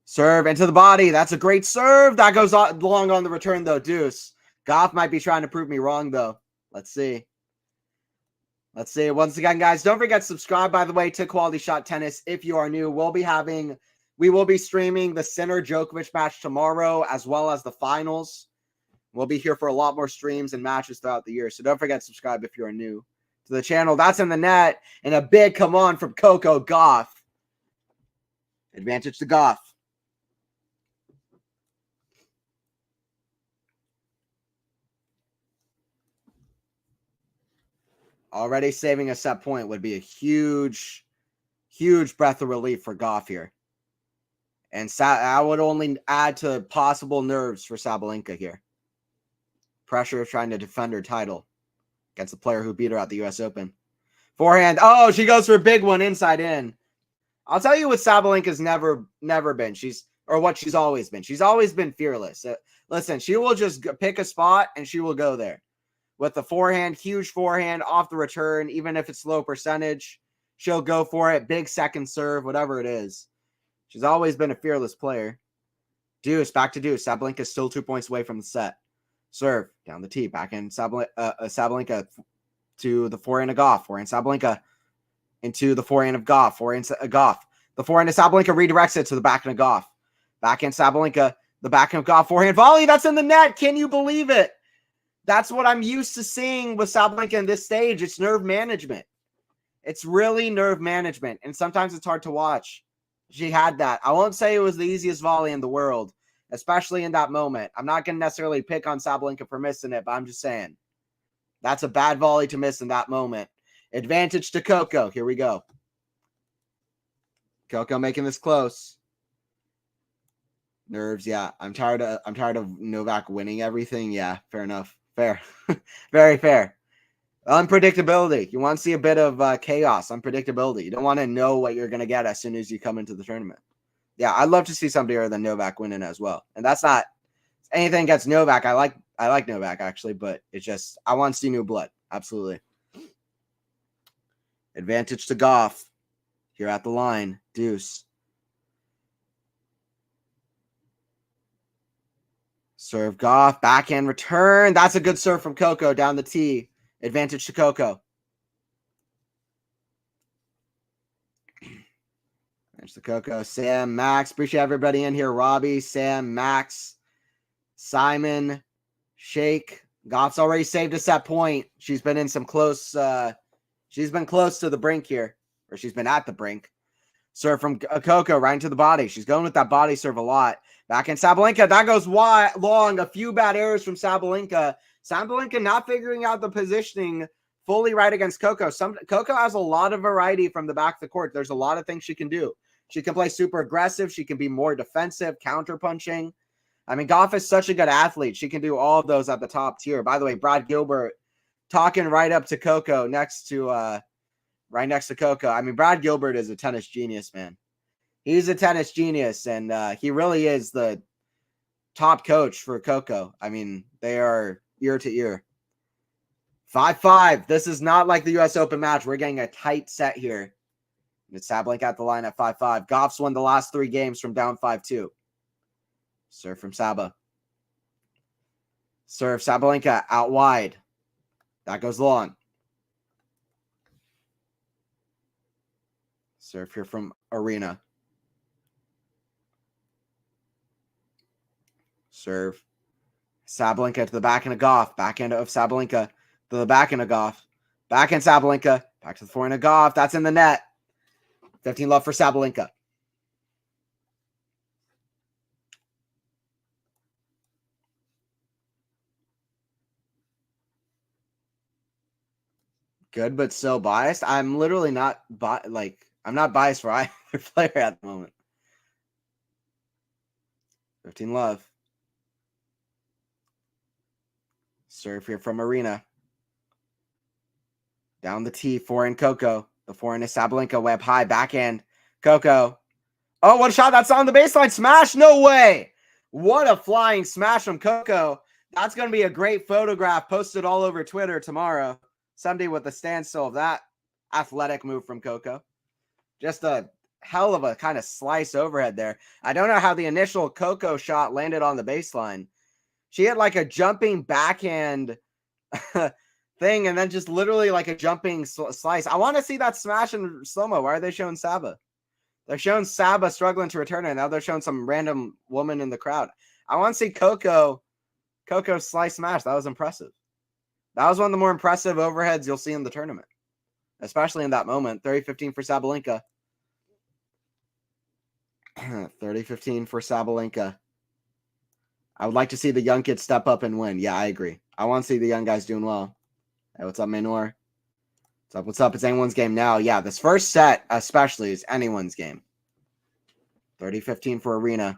Serve into the body. That's a great serve. That goes long on the return, though. Deuce. Gauff might be trying to prove me wrong, though. Let's see. Let's see. Once again, guys, don't forget to subscribe, by the way, to Quality Shot Tennis. If you are new, we will be streaming the Sinner Djokovic match tomorrow, as well as the finals. We'll be here for a lot more streams and matches throughout the year. So don't forget to subscribe if you're new to the channel. That's in the net. And a big come on from Coco. Gauff. Advantage to Gauff. Already saving a set point would be a huge breath of relief for Gauff here. And I would only add to possible nerves for Sabalenka here. Pressure of trying to defend her title against the player who beat her at the U.S. Open. Forehand. Oh, she goes for a big one inside in. I'll tell you what Sabalenka's never been. She's always been. She's always been fearless. Listen, she will just pick a spot and she will go there. With the forehand, huge forehand, off the return, even if it's low percentage, she'll go for it. Big second serve, whatever it is. She's always been a fearless player. Deuce, back to deuce. Sabalenka's still 2 points away from the set. Serve, down the tee, back in Sabalenka to the forehand of Gauff. Forehand Sabalenka into the forehand of Gauff. Forehand Gauff. The forehand of Sabalenka redirects it to the backhand of Gauff. Backhand Sabalenka, the backhand of Gauff. Forehand volley, that's in the net. Can you believe it? That's what I'm used to seeing with Sabalenka in this stage. It's nerve management. It's really nerve management, and sometimes it's hard to watch. She had that. I won't say it was the easiest volley in the world, especially in that moment. I'm not going to necessarily pick on Sabalenka for missing it, but I'm just saying. That's a bad volley to miss in that moment. Advantage to Coco. Here we go. Coco making this close. Nerves, yeah. I'm tired of Novak winning everything. Yeah, fair enough. Fair. Very fair. Unpredictability. You want to see a bit of chaos, unpredictability. You don't want to know what you're going to get as soon as you come into the tournament. Yeah, I'd love to see somebody other than Novak winning as well. And that's not anything against Novak. I like Novak, actually, but it's just I want to see new blood. Absolutely. Advantage to Gauff. Here at the line. Deuce. Serve Gauff. Backhand return. That's a good serve from Coco down the tee. Advantage to Coco. There's the Coco. Sam, Max. Appreciate everybody in here. Robbie, Sam, Max, Simon, Shake. Gauff's already saved a set point. She's been in some close. She's been close to the brink here, or she's been at the brink. Serve from Coco right into the body. She's going with that body serve a lot. Back in Sabalenka. That goes wide, long. A few bad errors from Sabalenka. Sabalenka not figuring out the positioning fully right against Coco. Coco has a lot of variety from the back of the court. There's a lot of things she can do. She can play super aggressive. She can be more defensive, counter punching. I mean, Gauff is such a good athlete. She can do all of those at the top tier. By the way, Brad Gilbert talking right up to Coco right next to Coco. I mean, Brad Gilbert is a tennis genius, man. He's a tennis genius, and he really is the top coach for Coco. I mean, they are ear to ear. 5-5. This is not like the U.S. Open match. We're getting a tight set here. It's Sabalenka at the line at 5-5. Gauff's won the last 3 games from down 5-2. Serve from Saba. Serve Sabalenka out wide. That goes long. Serve here from Aryna. Serve. Sabalenka to the backhand of Gauff. Backhand of Sabalenka to the backhand of Gauff. Backhand Sabalenka. Back to the forehand of Gauff. That's in the net. 15 love for Sabalenka. Good, but so biased. I'm literally not I'm not biased for either player at the moment. 15 love. Serve here from Aryna. Down the tee, forehand Coco. The forehand is Sabalenka, web high, backhand Coco. Oh, what a shot. That's on the baseline. Smash. No way. What a flying smash from Coco. That's going to be a great photograph posted all over Twitter tomorrow. Somebody with a standstill of that athletic move from Coco. Just a hell of a kind of slice overhead there. I don't know how the initial Coco shot landed on the baseline. She had like a jumping backhand thing and then just literally like a jumping slice. I want to see that smash in slow-mo. Why are they showing Saba? They're showing Saba struggling to return it. Now they're showing some random woman in the crowd. I want to see Coco slice smash. That was impressive. That was one of the more impressive overheads you'll see in the tournament, especially in that moment. 30-15 for Sabalenka. 30-15 for Sabalenka. I would like to see the young kids step up and win. Yeah, I agree. I want to see the young guys doing well. Hey, what's up, Manor? What's up? What's up? It's anyone's game now. Yeah, this first set especially is anyone's game. 30-15 for Aryna.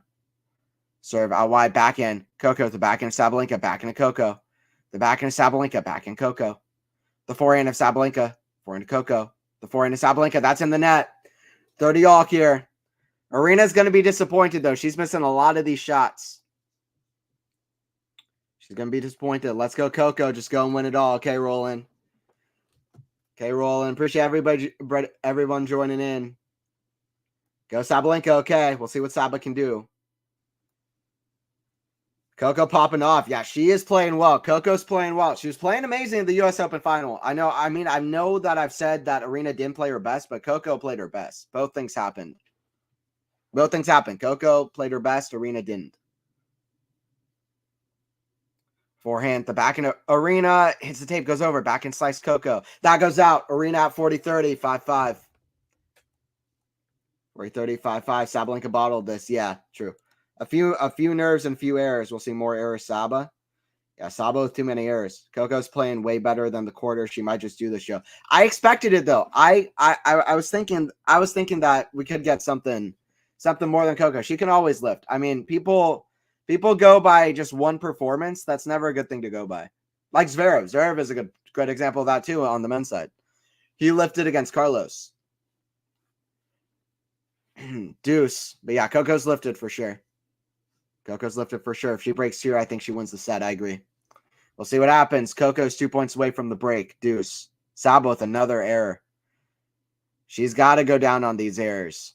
Serve out wide, backhand. Coco, the backhand of Sabalenka, backhand of Coco. The backhand of Sabalenka, backhand Coco. The forehand of Sabalenka, forehand of Coco. The forehand of Sabalenka, that's in the net. 30 all here. Aryna's going to be disappointed, though. She's missing a lot of these shots. She's going to be disappointed. Let's go, Coco. Just go and win it all. Okay, Roland. Okay, Roland. Appreciate everyone joining in. Go, Sabalenka. Okay, we'll see what Saba can do. Coco popping off. Yeah, she is playing well. Coco's playing well. She was playing amazing in the U.S. Open final. I know that I've said that Aryna didn't play her best, but Coco played her best. Both things happened. Coco played her best. Aryna didn't. Forehand, the backhand of Aryna hits the tape, goes over, backhand slice Coco. That goes out. Aryna at 40-30, 5-5. 40-30, 5-5. Sabalenka bottled this. Yeah, true. A few nerves and few errors. We'll see more errors, Saba. Yeah, Saba with too many errors. Coco's playing way better than the quarter. She might just do the show. I expected it though. I was thinking that we could get something more than Coco. She can always lift. I mean, people go by just one performance. That's never a good thing to go by. Like Zverev. Zverev is a good example of that too on the men's side. He lifted against Carlos. Deuce. But yeah, Coco's lifted for sure. If she breaks here, I think she wins the set. I agree. We'll see what happens. Coco's 2 points away from the break. Deuce. Saba with another error. She's got to go down on these errors.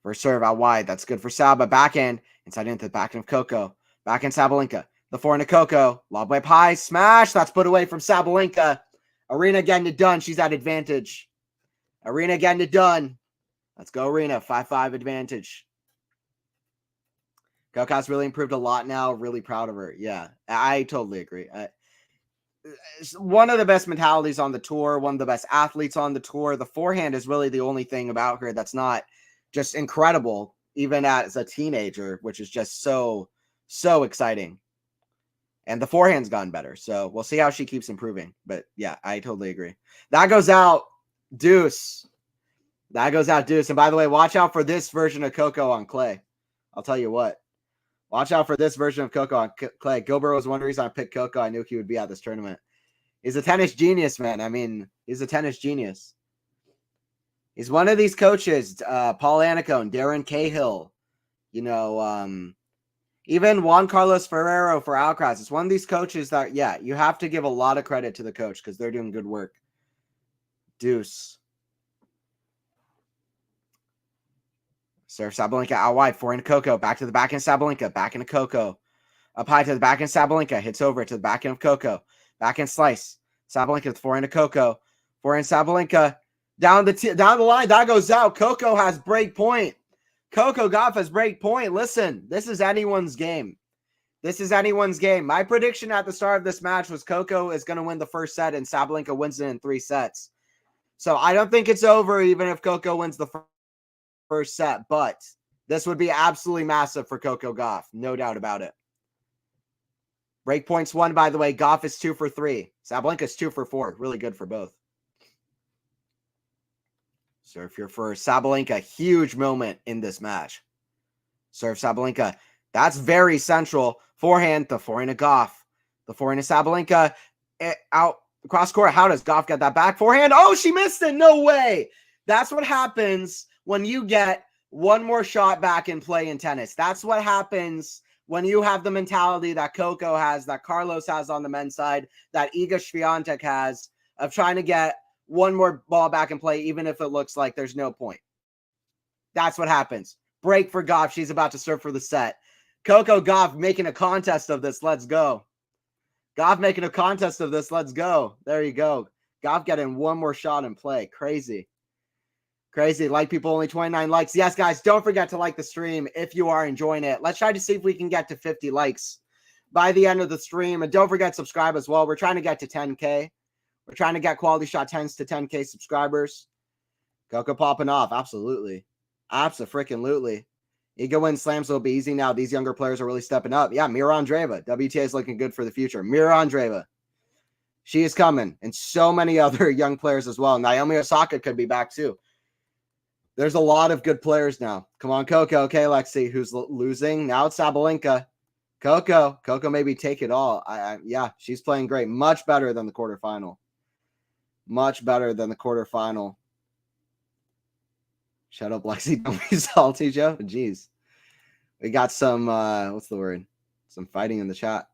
First serve out wide. That's good for Saba. Backhand. Inside into the backhand of Coco. Backhand Sabalenka. The forehand of Coco. Lob way high. Smash. That's put away from Sabalenka. Aryna getting it done. She's at advantage. Aryna getting it done. Let's go, Aryna. 5-5 advantage. Coco's really improved a lot now. Really proud of her. Yeah, I totally agree. It's one of the best mentalities on the tour. One of the best athletes on the tour. The forehand is really the only thing about her that's not just incredible, even as a teenager, which is just so exciting. And the forehand's gotten better. So we'll see how she keeps improving. But yeah, I totally agree. That goes out. Deuce. That goes out, Deuce. And by the way, watch out for this version of Coco on clay. I'll tell you what. Watch out for this version of Coco on clay. Gilbert was one reason I picked Coco. I knew he would be at this tournament. He's a tennis genius, man. I mean, he's a tennis genius. He's one of these coaches, Paul Annacone, Darren Cahill, even Juan Carlos Ferrero for Alcaraz. It's one of these coaches that, yeah, you have to give a lot of credit to the coach because they're doing good work. Deuce. Serve Sabalenka out wide. Forehand Coco. Back to the backhand Sabalenka. Back into Coco. Up high to the backhand Sabalenka. Hits over to the backhand of Coco. Backhand slice. Sabalenka to the forehand of Coco. Forehand Sabalenka. Down the line. That goes out. Coco has break point. Coco Gauff has break point. Listen, this is anyone's game. My prediction at the start of this match was Coco is going to win the first set and Sabalenka wins it in 3 sets. So I don't think it's over even if Coco wins the first set, but this would be absolutely massive for Coco Gauff. No doubt about it. Break points won, by the way. Gauff is 2 for 3. Sabalenka's 2 for 4. Really good for both. Serve here for Sabalenka. Huge moment in this match. Serve Sabalenka. That's very central. Forehand. The forehand of Gauff. The forehand of Sabalenka. Out cross court. How does Gauff get that back? Forehand. Oh, she missed it. No way. That's what happens when you get one more shot back in play in tennis. That's what happens when you have the mentality that Coco has, that Carlos has on the men's side, that Iga Swiatek has of trying to get one more ball back in play, even if it looks like there's no point. That's what happens. Break for Gauff. She's about to serve for the set. Coco Gauff making a contest of this. Let's go. Gauff making a contest of this. Let's go. There you go. Gauff getting one more shot in play. Crazy. Like people, only 29 likes. Yes, guys, don't forget to like the stream if you are enjoying it. Let's try to see if we can get to 50 likes by the end of the stream. And don't forget to subscribe as well. We're trying to get to 10K. We're trying to get QualityShot 10s to 10K subscribers. Coco popping off. Absolutely. Abso-freaking-lutely. Ego win slams will be easy now. These younger players are really stepping up. Yeah, Mira Andreeva. WTA is looking good for the future. Mira Andreeva. She is coming. And so many other young players as well. Naomi Osaka could be back too. There's a lot of good players now. Come on, Coco. Okay, Lexi, who's losing? Now it's Sabalenka. Coco maybe take it all. Yeah, she's playing great. Much better than the quarterfinal. Shut up, Lexi. Don't be salty, Joe. Jeez. We got some, what's the word? Some fighting in the chat.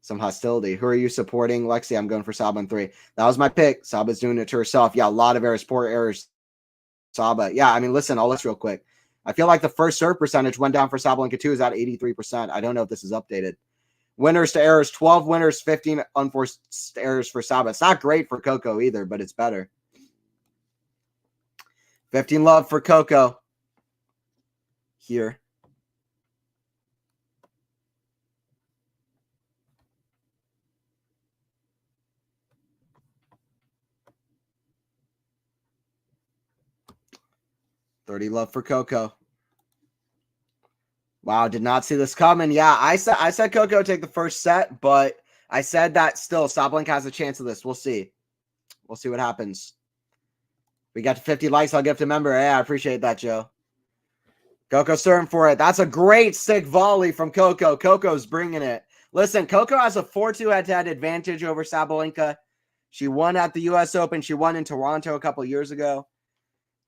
Some hostility. Who are you supporting, Lexi? I'm going for Saba in 3. That was my pick. Saba's doing it to herself. Yeah, a lot of errors. Poor errors. Saba. Yeah, I mean, listen, I'll list real quick. I feel like the first serve percentage went down for Sabalenka 2 is at 83%. I don't know if this is updated. Winners to errors, 12 winners, 15 unforced errors for Saba. It's not great for Coco either, but it's better. 15 love for Coco here. $30 love for Coco. Wow, did not see this coming. Yeah, I said Coco take the first set, but I said that still Sabalenka has a chance of this. We'll see. We'll see what happens. We got to 50 likes. I'll give to member. Yeah, I appreciate that, Joe. Coco serving for it. That's a great stick volley from Coco. Coco's bringing it. Listen, Coco has a 4-2 head-to-head advantage over Sabalenka. She won at the U.S. Open. She won in Toronto a couple years ago.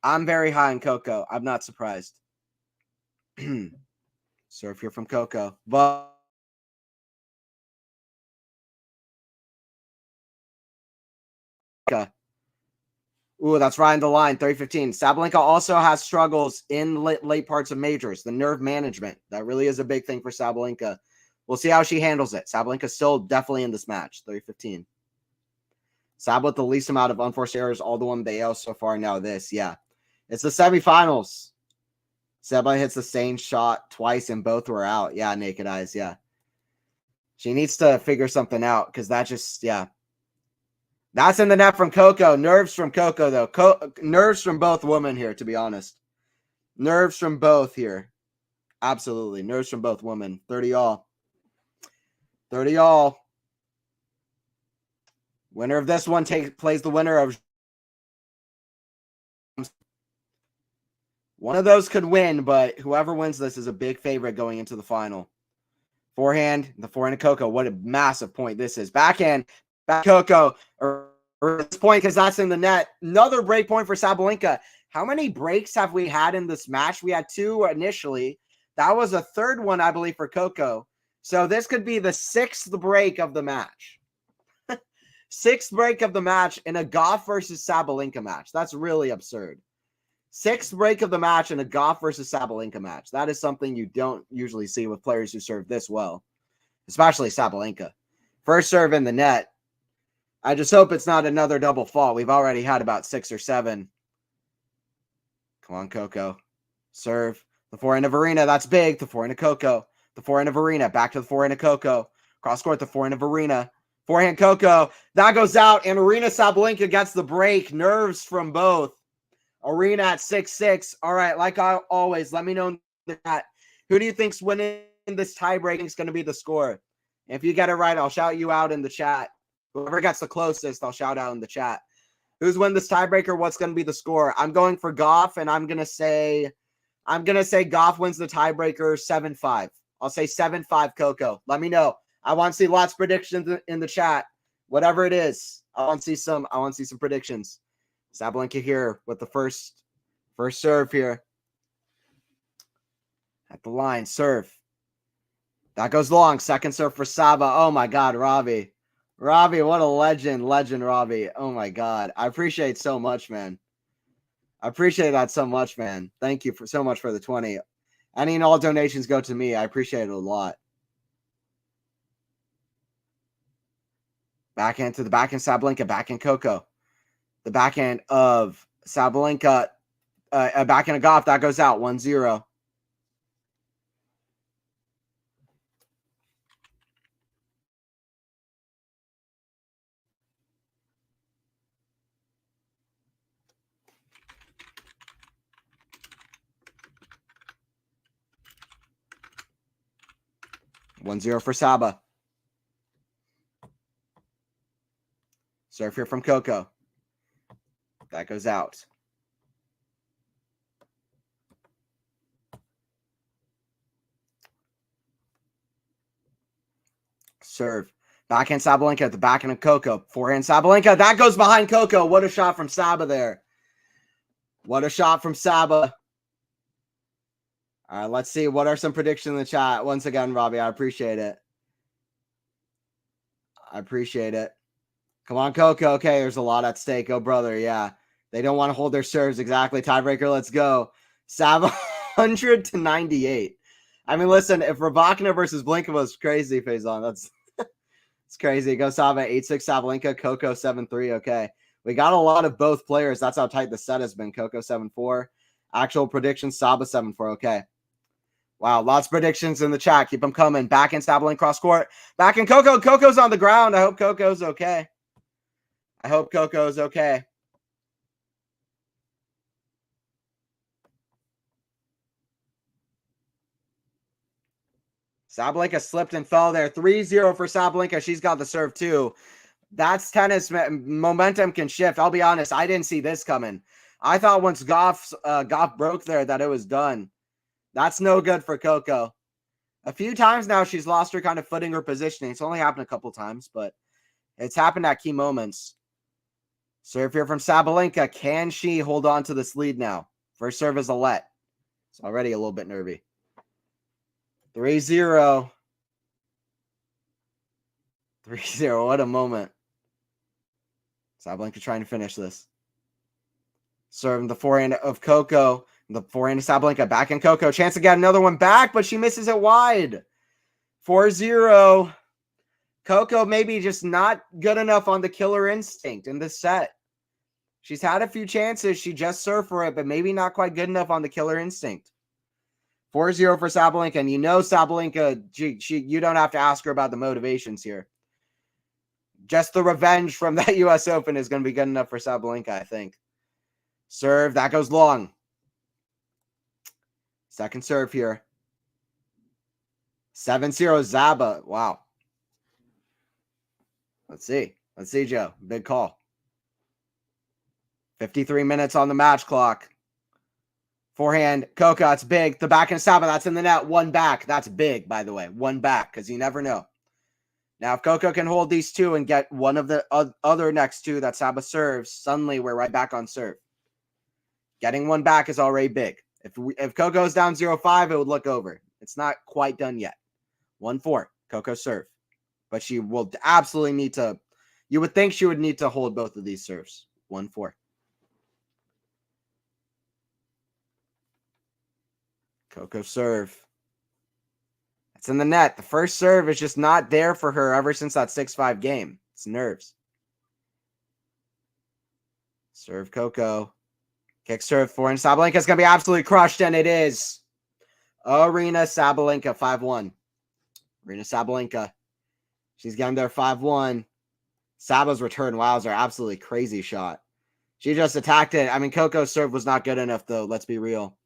I'm very high on Coco. I'm not surprised. Serve here from Coco. Ooh, that's right in the line. 30-15. Sabalenka also has struggles in late parts of majors. The nerve management. That really is a big thing for Sabalenka. We'll see how she handles it. Sabalenka's still definitely in this match. 30-15. Sab with the least amount of unforced errors, all the one they owe so far. Now this, yeah. It's the semifinals. Saba hits the same shot twice and both were out. Yeah, naked eyes, yeah. She needs to figure something out because that just, yeah. That's in the net from Coco. Nerves from Coco, though. Nerves from both women here, to be honest. Nerves from both here. Absolutely. Nerves from both women. 30 all. 30 all. Winner of this one plays the winner of... One of those could win, but whoever wins this is a big favorite going into the final. Forehand, the forehand of Coco. What a massive point this is. Backhand, back Coco. Or this point, because that's in the net. Another break point for Sabalenka. How many breaks have we had in this match? We had 2 initially. That was a third one, I believe, for Coco. So this could be the 6th break of the match. 6th break of the match in a Gauff versus Sabalenka match. That's really absurd. 6th break of the match in a Gauff versus Sabalenka match. That is something you don't usually see with players who serve this well, especially Sabalenka. First serve in the net. I just hope it's not another double fault. We've already had about 6 or 7. Come on, Coco. Serve. The forehand of Aryna. That's big. The forehand of Coco. The forehand of Aryna. Back to the forehand of Coco. Cross court. The forehand of Aryna. Forehand Coco. That goes out. And Aryna Sabalenka gets the break. Nerves from both. Aryna at 6-6. All right, like I always, let me know in the chat. Who do you think's winning this tiebreaking is going to be the score? If you get it right, I'll shout you out in the chat. Whoever gets the closest, I'll shout out in the chat. Who's winning this tiebreaker? What's going to be the score? I'm going for Gauff, and I'm going to say Gauff wins the tiebreaker 7-5. I'll say 7-5 Coco. Let me know. I want to see lots of predictions in the chat. Whatever it is, I want to see some predictions. Sabalenka here with the first serve here. At the line, serve. That goes long. Second serve for Saba. Oh my God, Robbie. Robbie, what a legend. Legend, Robbie. Oh my God. I appreciate so much, man. I appreciate that so much, man. Thank you so much for the 20. Any and all donations go to me. I appreciate it a lot. Backhand to the backhand, Sabalenka. Backhand, Coco. The backhand of Sabalenka, a backhand of Gauff, that goes out 1-0. For Saba. Serve here from Coco. That goes out. Serve. Backhand Sabalenka at the backhand of Coco. Forehand Sabalenka. That goes behind Coco. What a shot from Saba there. What a shot from Saba. All right, let's see. What are some predictions in the chat? Once again, Robbie, I appreciate it. I appreciate it. Come on, Coco. Okay, there's a lot at stake. Oh, brother, yeah. They don't want to hold their serves. Exactly. Tiebreaker, let's go. Saba 100 to 98. I mean, listen, if Rybakina versus Blinka was crazy, Faison, that's it's crazy. Go Saba 8-6, Sabalenka, Coco 7-3. Okay. We got a lot of both players. That's how tight the set has been. Coco 7-4. Actual predictions, Saba 7-4. Okay. Wow, lots of predictions in the chat. Keep them coming. Back in Sabalenka cross court. Back in Coco. Coco's on the ground. I hope Coco's okay. I hope Coco's okay. Sabalenka slipped and fell there. 3-0 for Sabalenka. She's got the serve too. That's tennis. Momentum can shift. I'll be honest. I didn't see this coming. I thought once Gauff broke there that it was done. That's no good for Coco. A few times now she's lost her kind of footing or positioning. It's only happened a couple times, but it's happened at key moments. Serve here from Sabalenka. Can she hold on to this lead now? First serve is a let. It's already a little bit nervy. 3-0. 3-0. What a moment. Sabalenka trying to finish this. Serving the forehand of Coco. The forehand of Sabalenka. Back in Coco. Chance to get another one back, but she misses it wide. 4-0. Coco maybe just not good enough on the killer instinct in this set. She's had a few chances. She just served for it, but maybe not quite good enough on the killer instinct. 4-0 for Sabalenka. And you know Sabalenka, you don't have to ask her about the motivations here. Just the revenge from that U.S. Open is going to be good enough for Sabalenka, I think. Serve. That goes long. Second serve here. 7-0 Zaba. Wow. Let's see. Let's see, Joe. Big call. 53 minutes on the match clock. Forehand, Coco, it's big. The back and Saba, that's in the net. One back. That's big, by the way. One back, because you never know. Now, if Coco can hold these two and get one of the other next two that Saba serves, suddenly we're right back on serve. Getting one back is already big. If Coco's down 0-5, it would look over. It's not quite done yet. 1-4, Coco serve. But she will absolutely need to, you would think she would need to hold both of these serves. 1-4. Coco serve. It's in the net. The first serve is just not there for her ever since that 6-5 game. It's nerves. Serve Coco. Kick serve forehand. Sabalenka's going to be absolutely crushed, and it is. Aryna Sabalenka, 5-1. Aryna Sabalenka. She's getting there 5-1. Saba's return, wowzer, absolutely crazy shot. She just attacked it. I mean, Coco's serve was not good enough, though. Let's be real.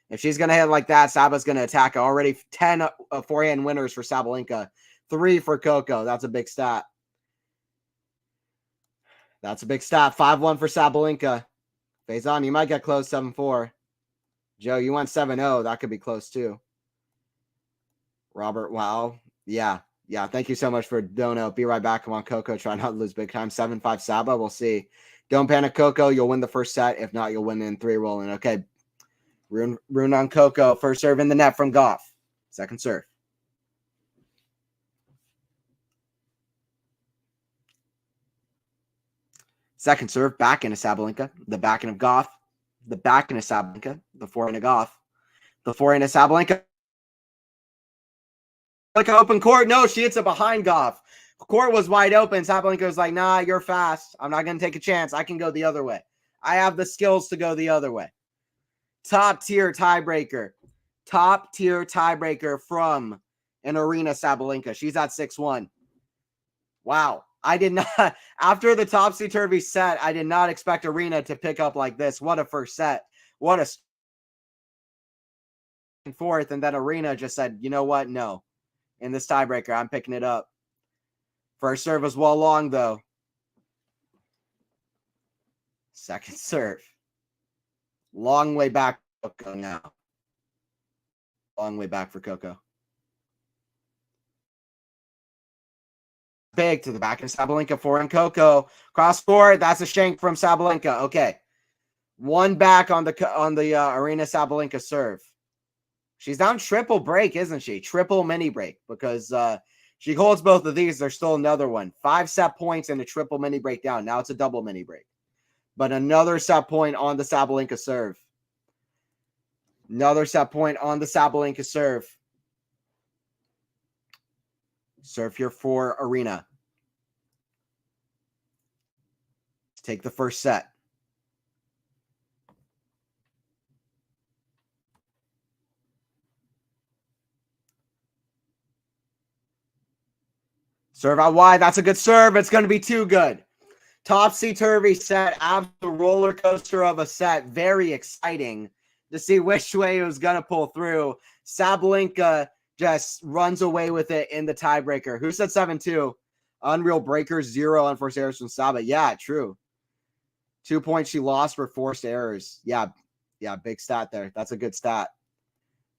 If she's going to hit like that, Saba's going to attack. Already 10 forehand winners for Sabalenka. 3 for Coco. That's a big stat. That's a big stat. 5-1 for Sabalenka. Faison, you might get close 7-4. Joe, you went 7-0. That could be close, too. Robert, wow. Yeah. Yeah, thank you so much for dono. Be right back. Come on, Coco. Try not to lose big time. 7-5 Saba. We'll see. Don't panic, Coco. You'll win the first set. If not, you'll win in 3 rolling. Okay. Rune on Coco. First serve in the net from Gauff. Second serve. Second serve. Back into Sabalenka. The back end of Gauff. The back into Sabalenka. The forehand of Gauff. The forehand of Sabalenka. Like an open court. No, she hits it behind Gauff. Court was wide open. Sabalenka was like, nah, you're fast. I'm not going to take a chance. I can go the other way. I have the skills to go the other way. Top tier tiebreaker. Top tier tiebreaker from an Aryna Sabalenka. She's at 6-1. Wow. I did not, after the topsy-turvy set, I did not expect Aryna to pick up like this. What a first set. What a fourth. And then Aryna just said, you know what? No. In this tiebreaker, I'm picking it up. First serve was well long, though. Second serve. Long way back for Coco now. Long way back for Coco. Big to the back of Sabalenka, forehand Coco. Cross court. That's a shank from Sabalenka. Okay. One back on the Aryna Sabalenka serve. She's down triple break, isn't she? Triple mini break, because she holds both of these. There's still another one. 5 set points and a triple mini break down. Now it's a double mini break. But another set point on the Sabalenka serve. Another set point on the Sabalenka serve. Serve here for Aryna. Let's take the first set. Serve out wide. That's a good serve. It's going to be too good. Topsy-turvy set. Absolute roller coaster of a set. Very exciting to see which way it was going to pull through. Sabalenka just runs away with it in the tiebreaker. Who said 7-2? Unreal breakers, 0 unforced errors from Saba. Yeah, true. 2 points she lost for forced errors. Yeah, big stat there. That's a good stat.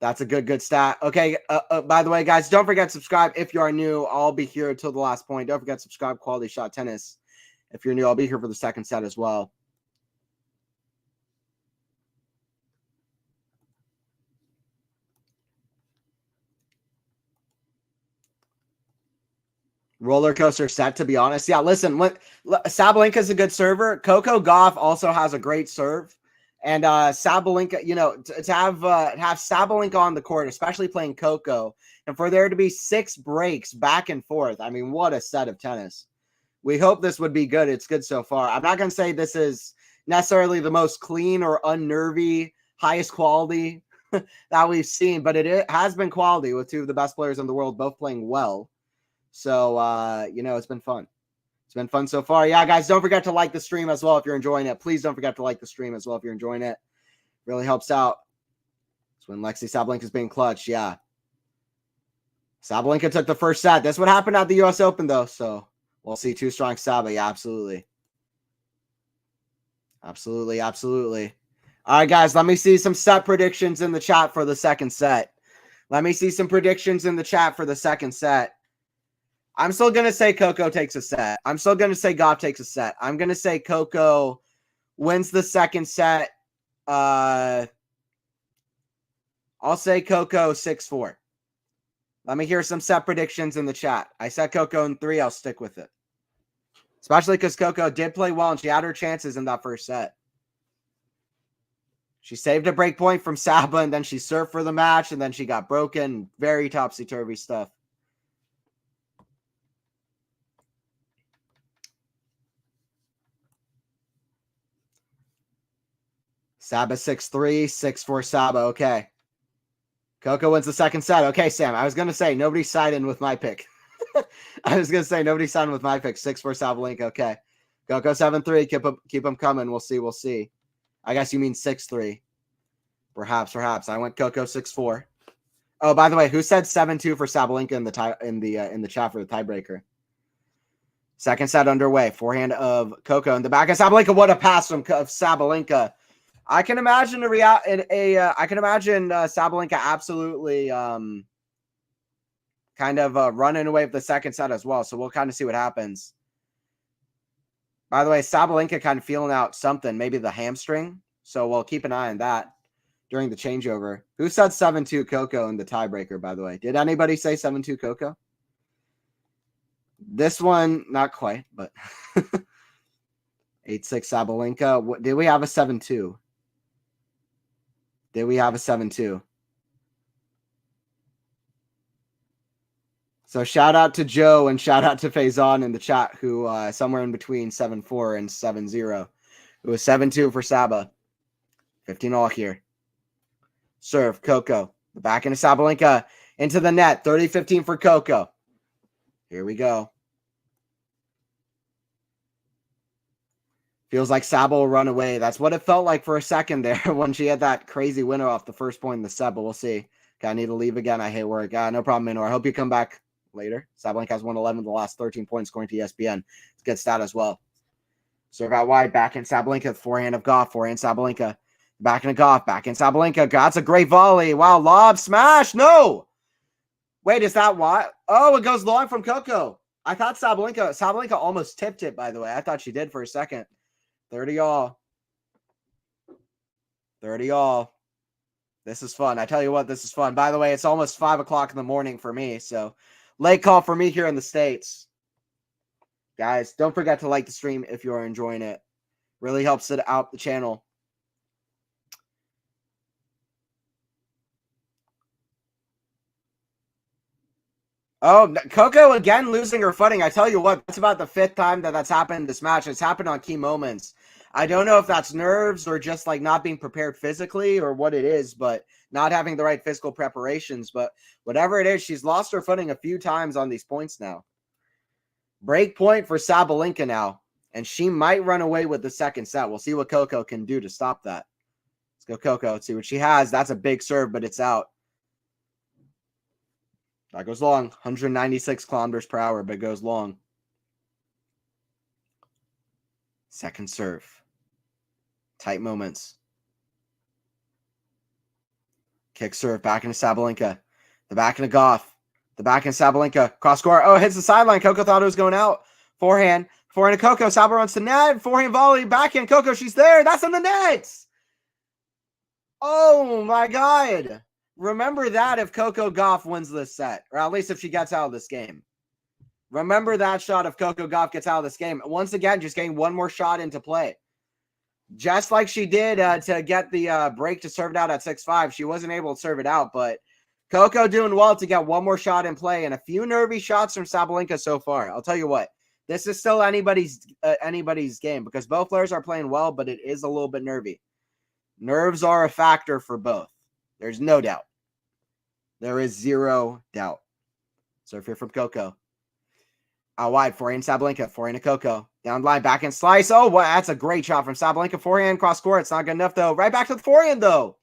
That's a good stat. Okay, by the way, guys, don't forget to subscribe if you are new. I'll be here until the last point. Don't forget to subscribe, Quality Shot Tennis. If you're new, I'll be here for the second set as well. Roller coaster set, to be honest. Yeah, listen, Sabalenka's a good server. Coco Gauff also has a great serve. And Sabalenka, you know, to have Sabalenka on the court, especially playing Coco, and for there to be 6 breaks back and forth. I mean, what a set of tennis. We hope this would be good. It's good so far. I'm not going to say this is necessarily the most clean or unnervy, highest quality that we've seen, but it has been quality with 2 of the best players in the world, both playing well. So, you know, it's been fun. It's been fun so far. Yeah, guys, don't forget to like the stream as well if you're enjoying it. Please don't forget to like the stream as well if you're enjoying it. Really helps out. It's when Lexi Sabalenka's being clutch. Yeah. Sabalenka took the first set. That's what happened at the U.S. Open, though. So we'll see 2 strong Saba. Yeah, absolutely. Absolutely. All right, guys, let me see some set predictions in the chat for the second set. I'm still going to say Coco takes a set. I'm still going to say Gauff takes a set. I'm going to say Coco wins the second set. I'll say Coco 6-4. Let me hear some set predictions in the chat. I said Coco in 3. I'll stick with it. Especially because Coco did play well and she had her chances in that first set. She saved a break point from Saba and then she served for the match and then she got broken. Very topsy-turvy stuff. Saba 6-3, 6-4 Saba. Okay. Coco wins the second set. Okay, Sam. I was going to say nobody's siding with my pick. Nobody's siding with my pick. 6-4 Sabalenka. Okay. Coco 7-3. Keep them coming. We'll see. I guess you mean 6-3. Perhaps. I went Coco 6-4. Oh, by the way, who said 7-2 for Sabalenka in the chat for the tiebreaker? Second set underway. Forehand of Coco in the back of Sabalenka. What a pass from Sabalenka. I can imagine Sabalenka absolutely kind of running away with the second set as well. So we'll kind of see what happens. By the way, Sabalenka kind of feeling out something, maybe the hamstring. So we'll keep an eye on that during the changeover. Who said 7-2 Coco in the tiebreaker, by the way? Did anybody say 7-2 Coco? This one, not quite, but 8-6 Sabalenka. Did we have a 7-2? Did we have a 7-2? So shout out to Joe and shout out to Faison in the chat who somewhere in between 7-4 and 7-0. It was 7-2 for Saba. 15-all here. Serve, Coco. The back into Sabalenka. Into the net. 30-15 for Coco. Here we go. Feels like Saba will run away. That's what it felt like for a second there when she had that crazy winner off the first point in the set, but we'll see. Okay, I need to leave again. I hate work. No problem, Minor. I hope you come back later. Sabalenka has won 11 of the last 13 points according to ESPN. It's a good stat as well. Serve out wide. Back in Sabalenka. Forehand of Gauff. Forehand Sabalenka. Back in Gauff. Back in Sabalenka. That's a great volley. Wow, lob smash. No. Wait, is that why? Oh, it goes long from Coco. I thought Sabalenka almost tipped it, by the way. I thought she did for a second. 30-all. 30 all. This is fun. I tell you what, this is fun. By the way, it's almost 5 o'clock in the morning for me, so late call for me here in the States. Guys, don't forget to like the stream if you are enjoying it. Really helps it out the channel. Oh, Coco again losing her footing. I tell you what, that's about the 5th time that that's happened in this match. It's happened on key moments. I don't know if that's nerves or just like not being prepared physically or what it is, but not having the right physical preparations. But whatever it is, she's lost her footing a few times on these points now. Break point for Sabalenka now, and she might run away with the second set. We'll see what Coco can do to stop that. Let's go Coco. Let's see what she has. That's a big serve, but it's out. That goes long. 196 kilometers per hour, but it goes long. Second serve. Tight moments. Kick serve. Back into Sabalenka. The back into Gauff. The back into Sabalenka. Cross court. Oh, hits the sideline. Coco thought it was going out. Forehand. Forehand to Coco. Saba runs to net. Forehand volley. Backhand. Coco. She's there. That's in the net. Oh, my God. Remember that if Coco Gauff wins this set, or at least if she gets out of this game. Remember that shot if Coco Gauff gets out of this game. Once again, just getting one more shot into play. Just like she did to get the break to serve it out at 6-5. She wasn't able to serve it out, but Coco doing well to get one more shot in play and a few nervy shots from Sabalenka so far. I'll tell you what, this is still anybody's game because both players are playing well, but it is a little bit nervy. Nerves are a factor for both. There's no doubt. There is zero doubt. Serve here from Coco. Out wide, forehand Sabalenka, forehand to Coco. Down line, backhand slice. Oh, well, that's a great shot from Sabalenka. Forehand, cross court. It's not good enough, though. Right back to the forehand, though.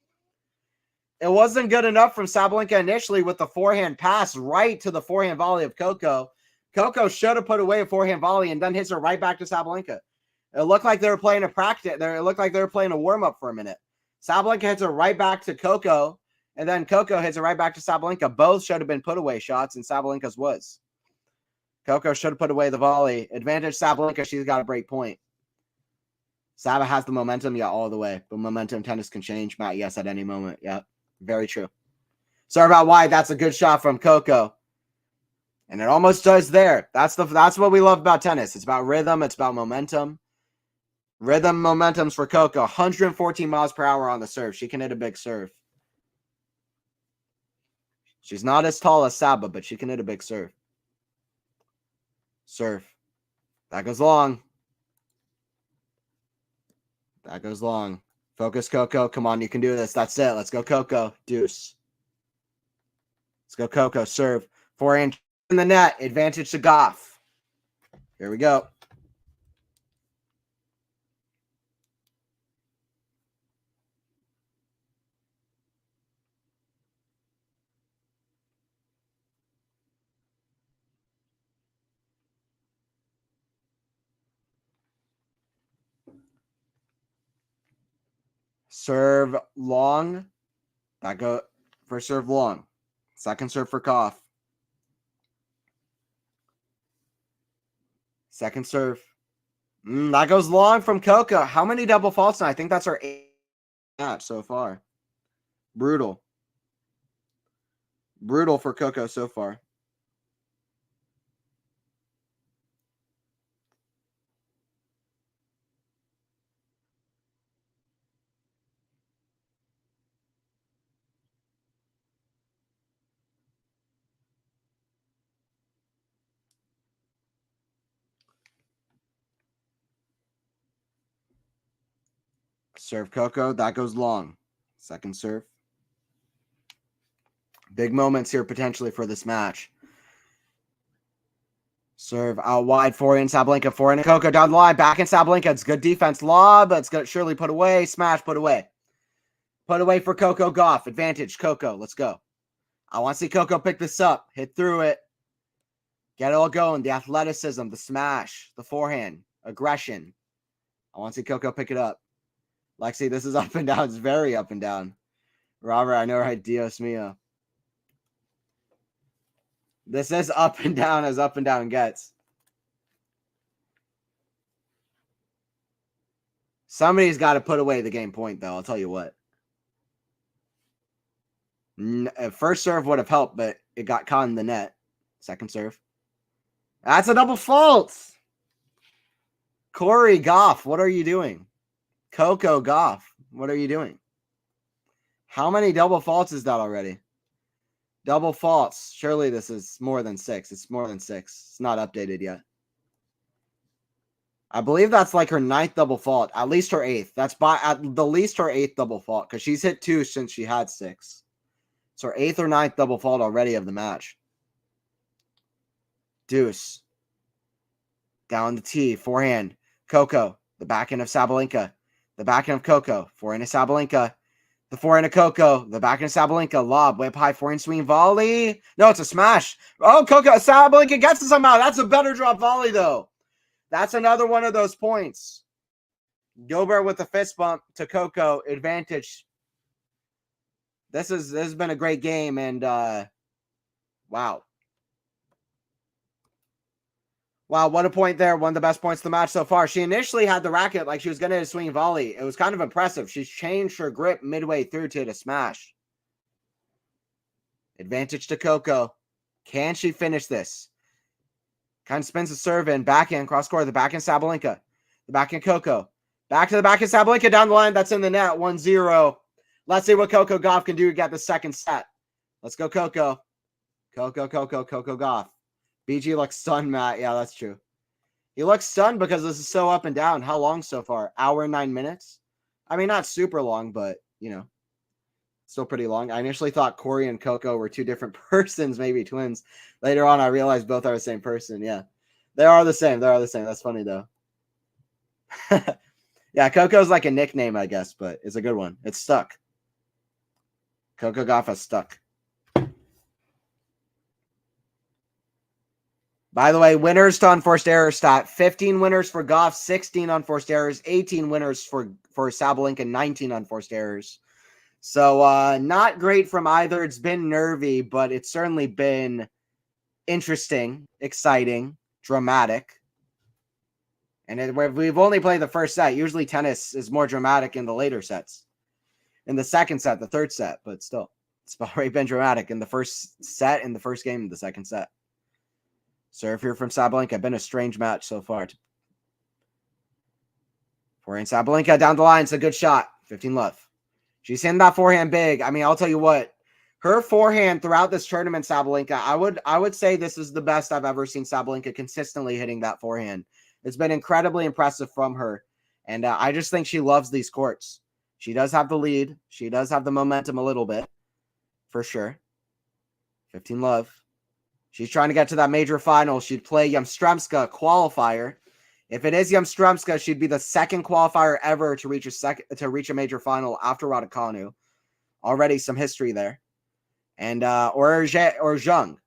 It wasn't good enough from Sabalenka initially with the forehand pass right to the forehand volley of Coco. Coco should have put away a forehand volley and then hits her right back to Sabalenka. It looked like they were playing a practice. It looked like they were playing a warm-up for a minute. Sabalenka hits her right back to Coco, and then Coco hits it right back to Sabalenka. Both should have been put away shots, and Sabalenka's was. Coco should have put away the volley. Advantage Sabalenka. She's got a break point. Saba has the momentum, yeah, all the way. But momentum tennis can change, Matt. Yes, at any moment. Yeah, very true. Serve out wide. That's a good shot from Coco. And it almost does there. That's what we love about tennis. It's about rhythm. It's about momentum. Rhythm, momentum's for Coco. 114 miles per hour on the serve. She can hit a big serve. She's not as tall as Saba, but she can hit a big serve. Serve. That goes long. That goes long. Focus, Coco. Come on, you can do this. That's it. Let's go, Coco. Deuce. Let's go, Coco. Serve. Forehand in the net. Advantage to Gauff. Here we go. Serve long. That go for serve long. Second serve for Gauff. Second serve. That goes long from Coco. How many double faults now? I think that's our 8th match so far. Brutal. Brutal for Coco so far. Serve Coco. That goes long. Second serve. Big moments here potentially for this match. Serve out wide. Forehand Sabalenka. Forehand Coco down the line. Back in Sabalenka. It's good defense. Lob. It's going to surely put away. Smash. Put away. Put away for Coco Gauff. Advantage. Coco. Let's go. I want to see Coco pick this up. Hit through it. Get it all going. The athleticism. The smash. The forehand. Aggression. I want to see Coco pick it up. Lexi, this is up and down. It's very up and down. Robert, I know, right? Dios mio. This is up and down as up and down gets. Somebody's got to put away the game point, though. I'll tell you what. First serve would have helped, but it got caught in the net. Second serve. That's a double fault. Corey Gauff, what are you doing? Coco Gauff, what are you doing? How many double faults is that already? Double faults. Surely this is more than 6. It's more than 6. It's not updated yet. I believe that's like her 9th double fault. At least her 8th. That's by at the least her 8th double fault because she's hit 2 since she had 6. It's her 8th or 9th double fault already of the match. Deuce. Down the tee. Forehand. Coco. The backhand of Sabalenka. The backhand of Coco. Forehand of Sabalenka. The forehand of Coco. The backhand of Sabalenka. Lob. Whip high. Forehand swing volley. No, it's a smash. Oh, Coco. Sabalenka gets it somehow. That's a better drop volley, though. That's another one of those points. Gilbert with the fist bump to Coco. Advantage. This has been a great game, and wow. Wow, what a point there. One of the best points of the match so far. She initially had the racket like she was going to swing volley. It was kind of impressive. She's changed her grip midway through to a smash. Advantage to Coco. Can she finish this? Kind of spins the serve in. Backhand, cross court. The backhand Sabalenka. The backhand Coco. Back to the backhand Sabalenka down the line. That's in the net. 1-0. Let's see what Coco Gauff can do to get the second set. Let's go, Coco. Coco Gauff. BG looks stunned, Matt. Yeah, that's true. He looks stunned because this is so up and down. How long so far? Hour and 9 minutes? I mean, not super long, but, you know, still pretty long. I initially thought Corey and Coco were 2 different persons, maybe twins. Later on, I realized both are the same person. Yeah, they are the same. They are the same. That's funny, though. Yeah, Coco's like a nickname, I guess, but it's a good one. It's stuck. Coco Gauff has stuck. By the way, winners to unforced error stat. 15 winners for Gauff, 16 unforced errors, 18 winners for Sabalenka, 19 unforced errors. So not great from either. It's been nervy, but it's certainly been interesting, exciting, dramatic. And we've only played the first set. Usually tennis is more dramatic in the later sets. In the second set, the third set, but still, it's already been dramatic in the first set, in the first game, in the second set. Serve here from Sabalenka. Been a strange match so far. Forehand Sabalenka down the line. It's a good shot. 15-love. She's hitting that forehand big. I mean, I'll tell you what. Her forehand throughout this tournament, Sabalenka, I would say this is the best I've ever seen Sabalenka consistently hitting that forehand. It's been incredibly impressive from her. And I just think she loves these courts. She does have the lead. She does have the momentum a little bit. For sure. 15-love. She's trying to get to that major final. She'd play Yamstremska qualifier. If it is Yamstremska, she'd be the second qualifier ever to reach a major final after Raducanu. Already some history there. And or Zhang,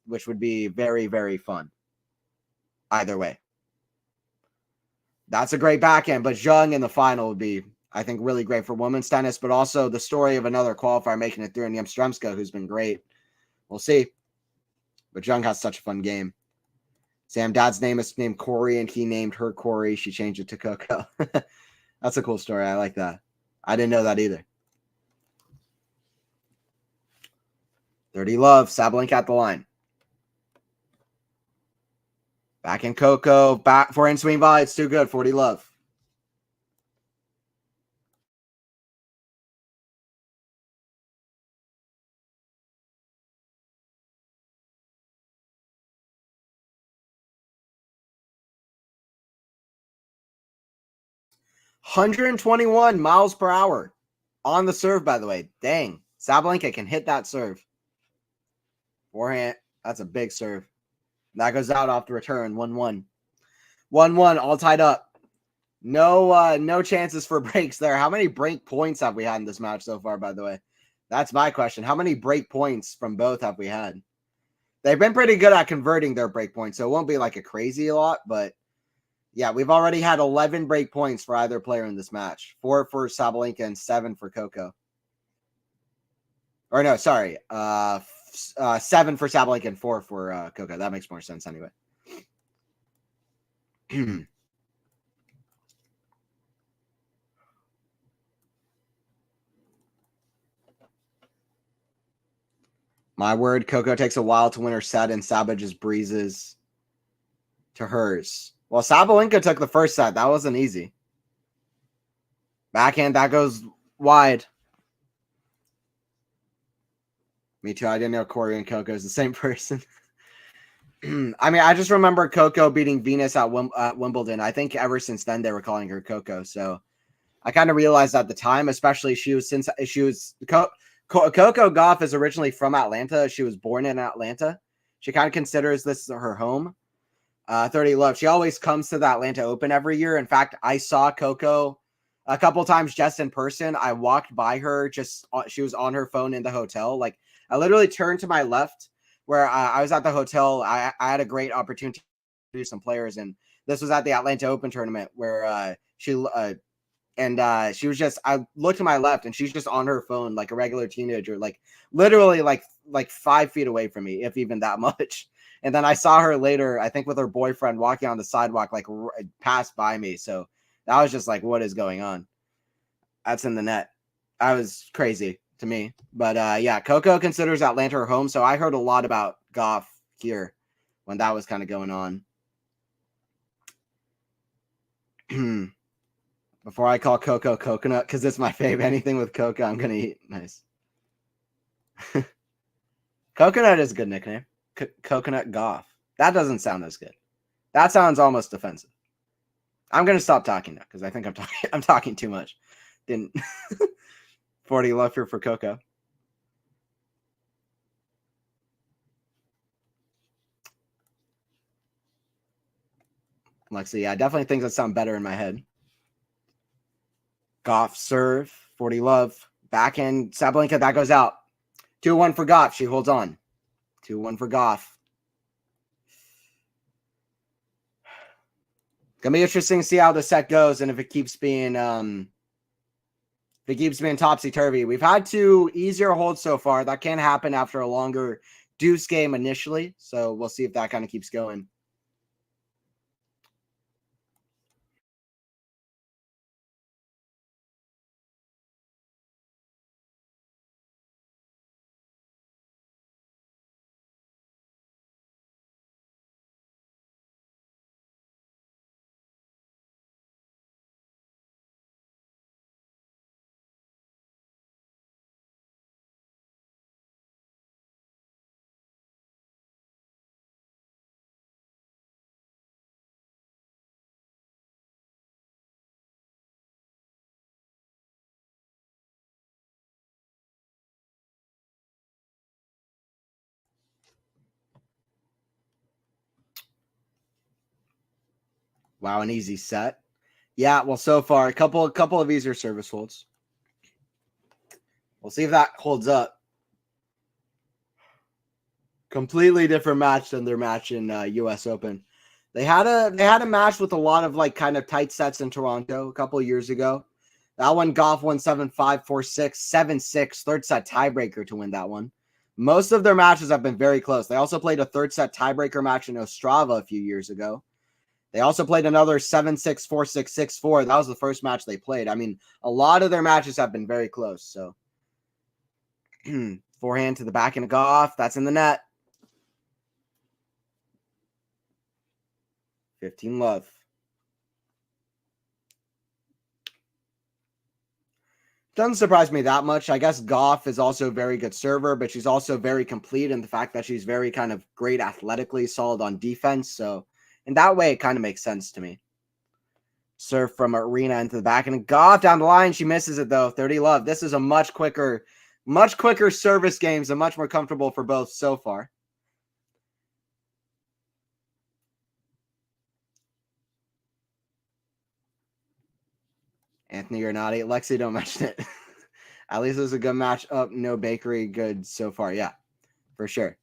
which would be very, very fun. Either way. That's a great backhand, but Zhang in the final would be, I think, really great for women's tennis, but also the story of another qualifier making it through in Yamstremska, who's been great. We'll see. But Zhang has such a fun game. Sam, dad's name is named Corey, and he named her Corey. She changed it to Coco. That's a cool story. I like that. I didn't know that either. 30-love. Sabalenka at the line. Back in Coco. Back forehand swing volley. It's too good. 40-love. $121 miles per hour on the serve, by the way. Dang. Sabalenka can hit that serve. Forehand. That's a big serve. That goes out off the return. 1-1. 1-1, all tied up. No chances for breaks there. How many break points have we had in this match so far, by the way? That's my question. How many break points from both have we had? They've been pretty good at converting their break points, so it won't be like a crazy lot, but yeah, we've already had 11 break points for either player in this match. 4 for Sabalenka and 7 for Coco. Or no, sorry. 7 for Sabalenka and 4 for Coco. That makes more sense anyway. My word, Coco takes a while to win her set, and Saba just breezes to hers. Well, Sabalenka took the first set. That wasn't easy. Backhand, that goes wide. Me too. I didn't know Corey and Coco is the same person. I mean, I just remember Coco beating Venus at Wimbledon. I think ever since then they were calling her Coco. So I kind of realized at the time, especially Coco Gauff is originally from Atlanta. She was born in Atlanta. She kind of considers this her home. 30 Love. She always comes to the Atlanta Open every year. In fact, I saw Coco a couple times just in person. I walked by her, she was on her phone in the hotel. Like, I literally turned to my left where I was at the hotel. I had a great opportunity to do some players, and this was at the Atlanta Open tournament where she was just, I looked to my left and she's just on her phone like a regular teenager, like literally like 5 feet away from me, if even that much. And then I saw her later, I think with her boyfriend, walking on the sidewalk, like passed by me. So that was just like, what is going on? That's in the net. That was crazy to me. But yeah, Coco considers Atlanta her home. So I heard a lot about Gauff here when that was kind of going on. Before I call Coco Coconut, because it's my fave. Anything with Coco, I'm going to eat. Nice. Coconut is a good nickname. Coconut Gauff. That doesn't sound as good. That sounds almost offensive. I'm going to stop talking now because I think I'm talking too much. Didn't 40 love here for Coco. Lexi, yeah, I definitely think that sound better in my head. Gauff serve, 40 love, backhand, Sabalenka, that goes out. 2-1 for Gauff. She holds on. 2-1 for Gauff. Gonna be interesting to see how the set goes and if it keeps being topsy-turvy. We've had 2 easier holds so far. That can happen after a longer deuce game initially. So we'll see if that kind of keeps going. Wow, an easy set. Yeah, well, so far, a couple of easier service holds. We'll see if that holds up. Completely different match than their match in U.S. Open. They had a match with a lot of like kind of tight sets in Toronto a couple of years ago. That one, Gauff won 7-5, 4-6, 7-6, third set tiebreaker to win that one. Most of their matches have been very close. They also played a third set tiebreaker match in Ostrava a few years ago. They also played another 7-6, 4-6, 6-4. That was the first match they played. I mean, a lot of their matches have been very close. So, forehand to the back and a Gauff. That's in the net. 15 love. Doesn't surprise me that much. I guess Gauff is also a very good server, but she's also very complete in the fact that she's very kind of great athletically, solid on defense. So in that way, it kind of makes sense to me. Serve from Aryna into the back and Gauff down the line. She misses it though. 30 love. This is a much quicker service games and much more comfortable for both so far. Anthony or not, Lexi, don't mention it. At least it was a good match up. No bakery good so far. Yeah, for sure.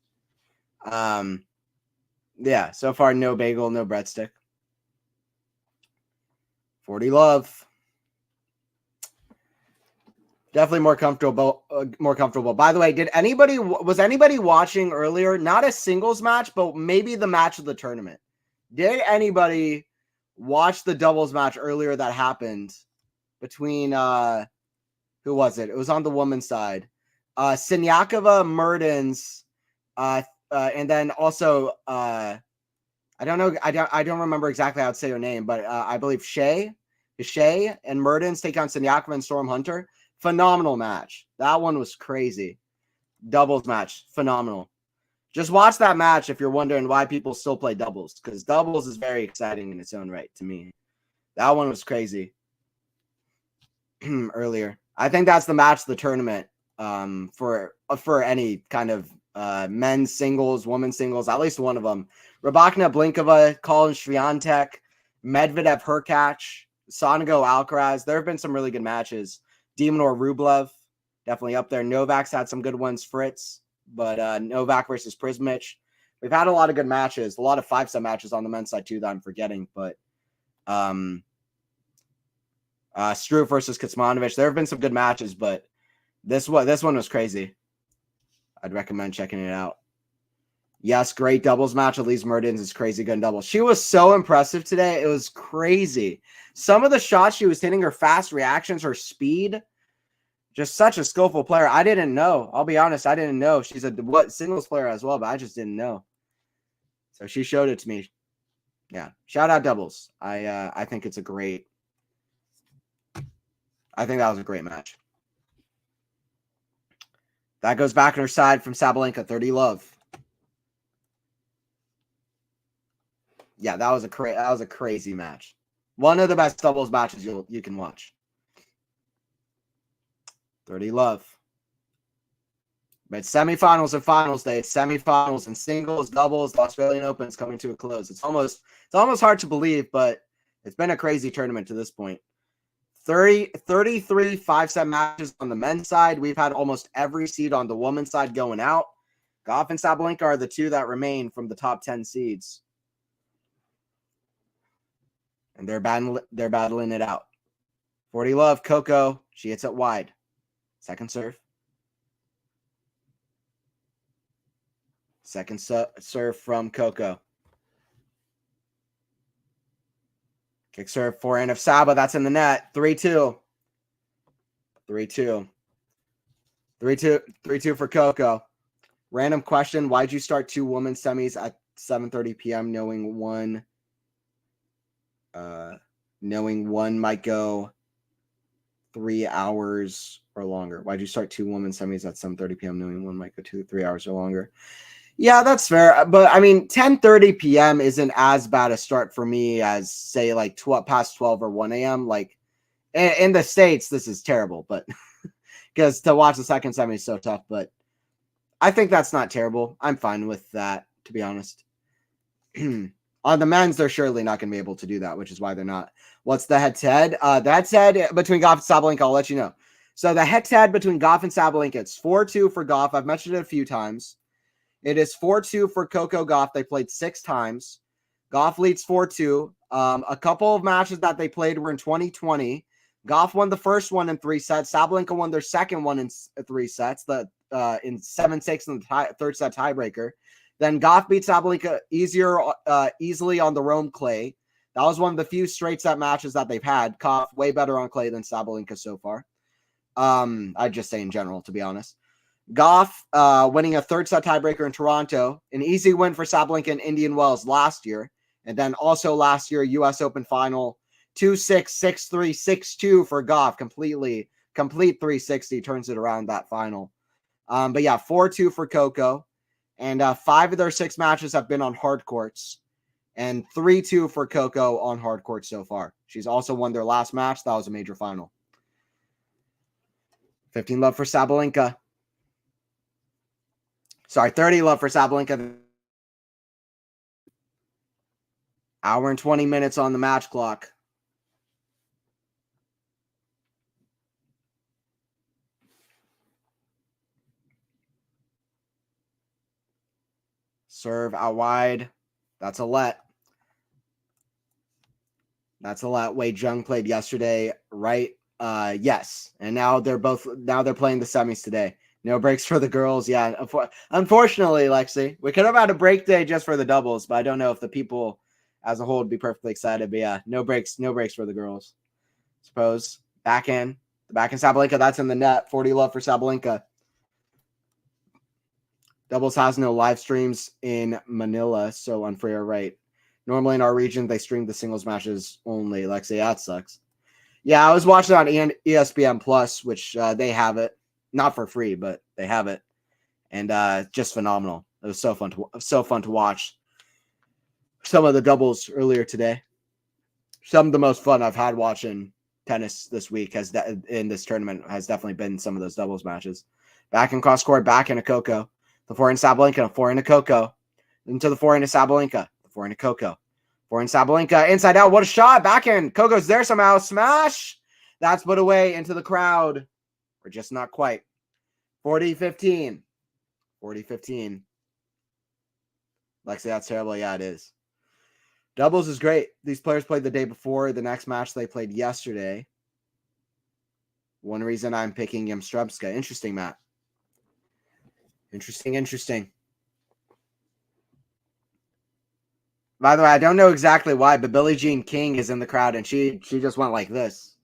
Yeah, so far no bagel, no breadstick. 40 love. Definitely more comfortable. By the way, was anybody watching earlier? Not a singles match, but maybe the match of the tournament. Did anybody watch the doubles match earlier that happened between who was it? It was on the women's side. Siniakova, Mertens, And then also, I don't know. I don't remember exactly how to say her name, but I believe Shay and Mertens take on Sanyakova and Storm Hunter. Phenomenal match. That one was crazy. Doubles match. Phenomenal. Just watch that match if you're wondering why people still play doubles, because doubles is very exciting in its own right to me. That one was crazy. Earlier. I think that's the match of the tournament for any kind of men's singles, women's singles, at least one of them. Rybakina Blinkova, Colin Swiatek, Medvedev Hurkacz, Sonego Alcaraz. There have been some really good matches. Demonor Rublev, definitely up there. Novak's had some good ones. Fritz, but Novak versus Prismic. We've had a lot of good matches, a lot of 5-set matches on the men's side too that I'm forgetting, but Struve versus Kecmanovic. There have been some good matches, but this one was crazy. I'd recommend checking it out. Yes, great doubles match. Elise Mertens is crazy good in doubles. She was so impressive today. It was crazy. Some of the shots she was hitting, her fast reactions, her speed, just such a skillful player. I didn't know. I'll be honest. I didn't know. She's a singles player as well, but I just didn't know. So she showed it to me. Yeah. Shout out doubles. I think it's a great. I think that was a great match. That goes back on her side from Sabalenka. 30 love. Yeah, that was a crazy match. One of the best doubles matches you can watch. 30 love. But semifinals and finals day. It's semifinals and singles, doubles. The Australian Open is coming to a close. It's almost hard to believe, but it's been a crazy tournament to this point. 33 5-set matches on the men's side. We've had almost every seed on the women's side going out. Gauff and Sabalenka are the two that remain from the top 10 seeds. And they're battling it out. 40 love, Coco. She hits it wide. Second serve. Second serve from Coco. Kick serve, forehand of Saba. That's in the net. 3-2. 3-2. 3-2. 3-2 for Coco. Random question. Why'd you start 2 women's semis at 7:30 p.m. knowing one might go 3 hours or longer? Why'd you start 2 women's semis at 7:30 p.m. knowing one might go 2-3 hours or longer? Yeah, that's fair. But I mean, 10:30 p.m. isn't as bad a start for me as say like past 12 or 1 a.m. Like in the States, this is terrible, but because to watch the second semi is so tough. But I think that's not terrible. I'm fine with that, to be honest. On the men's, they're surely not going to be able to do that, which is why they're not. What's the head-to-head? The head-to-head between Gauff and Sabalenka, I'll let you know. So the head-to-head between Gauff and Sabalenka, it's 4-2 for Gauff. I've mentioned it a few times. It is 4-2 for Coco Gauff. They played 6 times. Gauff leads 4-2. A couple of matches that they played were in 2020. Gauff won the first one in 3 sets. Sabalenka won their second one in 3 sets. In 7-6 in the third set tiebreaker. Then Gauff beat Sabalenka easily on the Rome clay. That was one of the few straight set matches that they've had. Gauff way better on clay than Sabalenka so far. I'd just say in general, to be honest. Gauff winning a third set tiebreaker in Toronto. An easy win for Sabalenka in Indian Wells last year. And then also last year, U.S. Open final, 2-6, 6-3, 6-2 for Gauff. Complete 360, turns it around that final. But yeah, 4-2 for Coco. And 5 of their 6 matches have been on hard courts. And 3-2 for Coco on hard courts so far. She's also won their last match. That was a major final. 15 love for Sabalenka. Sorry, 30 love for Sabalenka. Hour and 20 minutes on the match clock. Serve out wide. That's a let. Wei Jung played yesterday, right? Yes. And now they're playing the semis today. No breaks for the girls. Yeah. Unfortunately, Lexi, we could have had a break day just for the doubles, but I don't know if the people as a whole would be perfectly excited. But yeah, no breaks for the girls. Suppose the backhand Sabalenka, that's in the net. 40 love for Sabalenka. Doubles has no live streams in Manila, so unfair, right? Normally in our region, they stream the singles matches only. Lexi, that sucks. Yeah, I was watching on ESPN Plus, which they have it. Not for free, but they have it. And just phenomenal. It was so fun to watch. Some of the doubles earlier today. Some of the most fun I've had watching tennis this week in this tournament has definitely been some of those doubles matches. Back in cross court, back into Coco. The forehand Sabalenka, forehand to Coco. Into the forehand to Sabalenka. The forehand to Coco. Forehand Sabalenka, inside out. What a shot. Backhand. Coco's there somehow. Smash. That's put away into the crowd. Or just not quite. 40-15. 40-15. Lexi, that's terrible. Yeah, it is. Doubles is great. These players played the day before. The next match they played yesterday. One reason I'm picking Yamstremska. Interesting, Matt. Interesting. By the way, I don't know exactly why, but Billie Jean King is in the crowd, and she just went like this.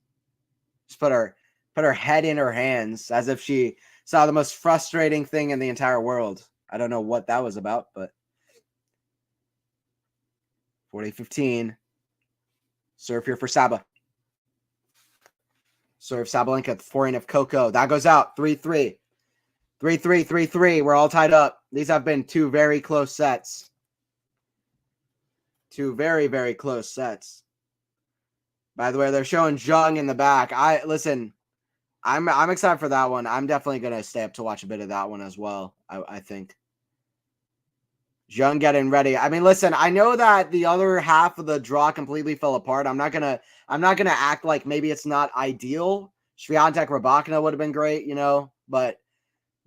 Just put her head in her hands as if she saw the most frustrating thing in the entire world. I don't know what that was about, but 40-15. Serve here for Saba. Serve Sabalenka at the forehand of Coco. That goes out. 3-3. 3-3, 3-3. We're all tied up. These have been two very close sets. Two very, very close sets. By the way, they're showing Zhang in the back. I'm excited for that one. I'm definitely going to stay up to watch a bit of that one as well, I think. Zhang getting ready. I mean, listen, I know that the other half of the draw completely fell apart. I'm not gonna act like maybe it's not ideal. Swiatek Rybakina would have been great, but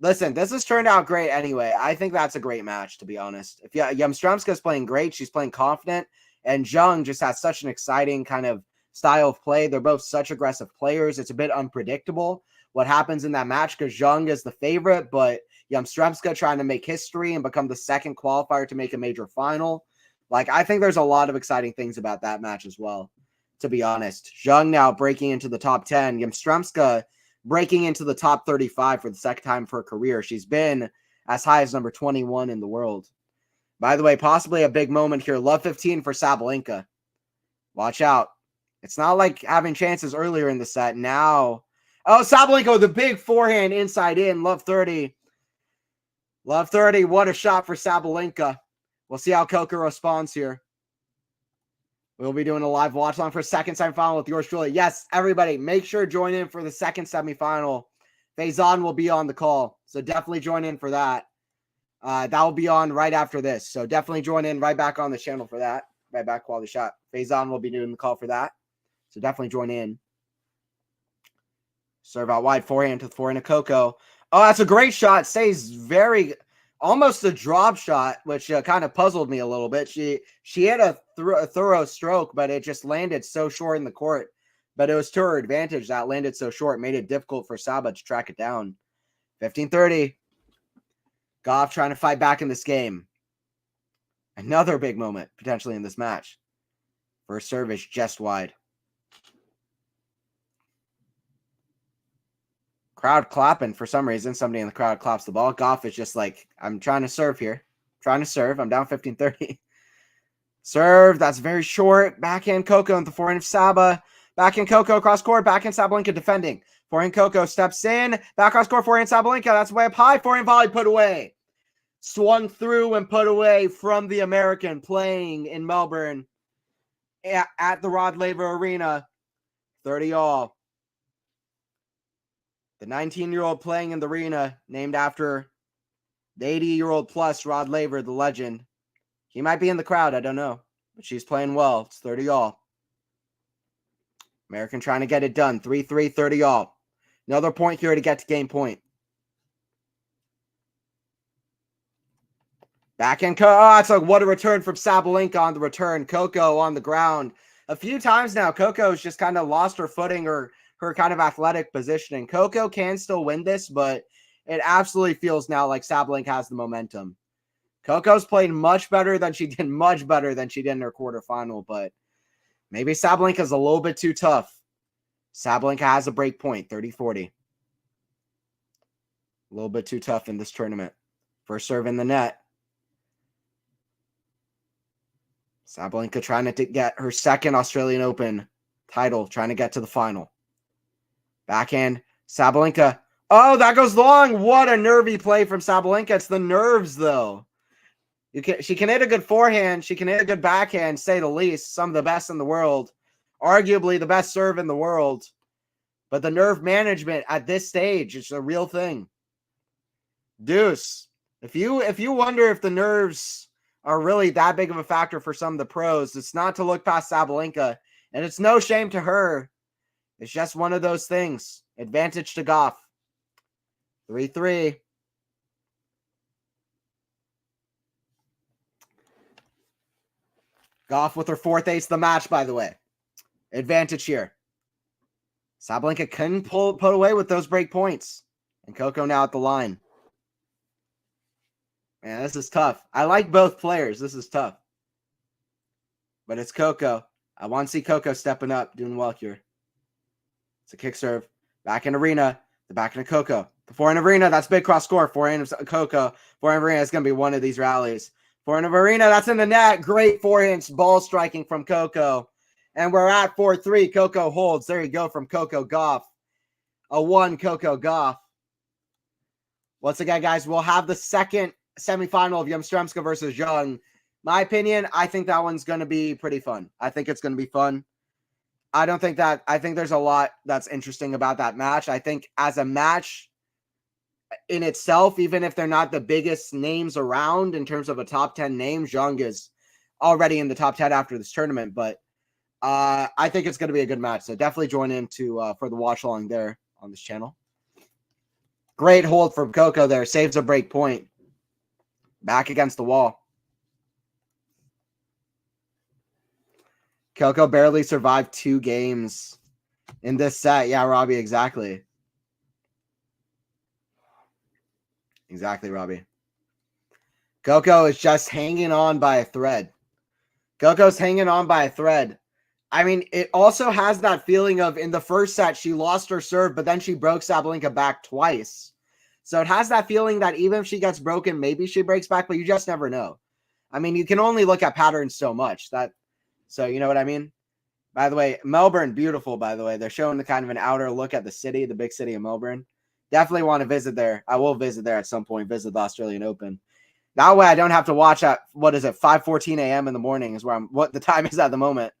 listen, this has turned out great anyway. I think that's a great match, to be honest. If Yamstremska's playing great, she's playing confident, and Zhang just has such an exciting kind of style of play. They're both such aggressive players. It's a bit unpredictable what happens in that match because Zhang is the favorite, but Yamstremska trying to make history and become the second qualifier to make a major final. I think there's a lot of exciting things about that match as well, to be honest. Zhang now breaking into the top 10. Yamstremska breaking into the top 35 for the second time for her career. She's been as high as number 21 in the world. By the way, possibly a big moment here. Love 15 for Sabalenka. Watch out. It's not like having chances earlier in the set. Now, Sabalenka with a big forehand inside in. Love 30. Love 30. What a shot for Sabalenka. We'll see how Coco responds here. We'll be doing a live watch along for second semifinal with yours truly. Yes, everybody, make sure to join in for the second semifinal. Faison will be on the call, so definitely join in for that. That will be on right after this, so definitely join in right back on the channel for that. Right back, Quality Shot. Faison will be doing the call for that, so definitely join in. Serve out wide, forehand to the forehand of Coco. Oh, that's a great shot. Stays almost a drop shot, which kind of puzzled me a little bit. She had a thorough stroke, but it just landed so short in the court. But it was to her advantage that landed so short. It made it difficult for Saba to track it down. 15-30. Gauff trying to fight back in this game. Another big moment potentially in this match. First serve is just wide. Crowd clapping for some reason. Somebody in the crowd claps the ball. Gauff is just like, I'm trying to serve here. Trying to serve. I'm down 15-30. Serve. That's very short. Backhand Coco and the forehand of Saba. Backhand Coco across court. Backhand Sabalenka defending. Forehand Coco steps in. Back cross court. Forehand Sabalenka. That's way up high. Forehand volley put away. Swung through and put away from the American playing in Melbourne at the Rod Laver Arena. 30-all. The 19-year-old playing in the arena, named after the 80-year-old plus Rod Laver, the legend. He might be in the crowd, I don't know. But she's playing well. It's 30-all. American trying to get it done. 3-3, 30-all. Another point here to get to game point. Backhand Coco. Oh, it's like what a return from Sabalenka on the return. Coco on the ground. A few times now, Coco's just kind of lost her footing or her kind of athletic positioning. Coco can still win this, but it absolutely feels now like Sabalenka has the momentum. Coco's played much better than she did in her quarterfinal, but maybe Sabalenka's a little bit too tough. Sabalenka has a break point, 30-40. A little bit too tough in this tournament. First serve in the net. Sabalenka trying to get her second Australian Open title, trying to get to the final. Backhand, Sabalenka. Oh, that goes long. What a nervy play from Sabalenka. It's the nerves, though. She can hit a good forehand. She can hit a good backhand, say the least. Some of the best in the world. Arguably the best serve in the world. But the nerve management at this stage is a real thing. Deuce. If you wonder if the nerves are really that big of a factor for some of the pros, it's not to look past Sabalenka. And it's no shame to her. It's just one of those things. Advantage to Gauff. 3-3. Gauff with her fourth ace of the match, by the way. Advantage here. Sabalenka couldn't put away with those break points. And Coco now at the line. Man, this is tough. I like both players. This is tough. But it's Coco. I want to see Coco stepping up, doing well here. It's a kick serve. Back in Aryna. The back in Coco. The forehand of Aryna. That's big cross score. Forehand of Coco. Forehand of Aryna is going to be one of these rallies. Forehand of Aryna. That's in the net. Great forehand ball striking from Coco. And we're at 4-3. Coco holds. There you go from Coco Gauff. A 1 Coco Gauff. Once again, guys, we'll have the second semifinal of Yamstremska versus Young. My opinion, I think that one's going to be pretty fun. I think it's going to be fun. I think there's a lot that's interesting about that match. I think as a match in itself, even if they're not the biggest names around in terms of a top 10 name, Young is already in the top 10 after this tournament. But I think it's going to be a good match. So definitely join in for the watch along there on this channel. Great hold from Coco there. Saves a break point. Back against the wall. Coco barely survived 2 games in this set. Yeah, Robbie, exactly. Exactly, Robbie. Coco is just hanging on by a thread. Coco's hanging on by a thread. I mean, it also has that feeling of in the first set, she lost her serve, but then she broke Sabalenka back twice. So it has that feeling that even if she gets broken, maybe she breaks back, but you just never know. I mean, you can only look at patterns so much. So you know what I mean? By the way, Melbourne, beautiful, by the way. They're showing the kind of an outer look at the city, the big city of Melbourne. Definitely want to visit there. I will visit there at some point, visit the Australian Open. That way I don't have to watch at, 5:14 a.m. in the morning is what the time is at the moment.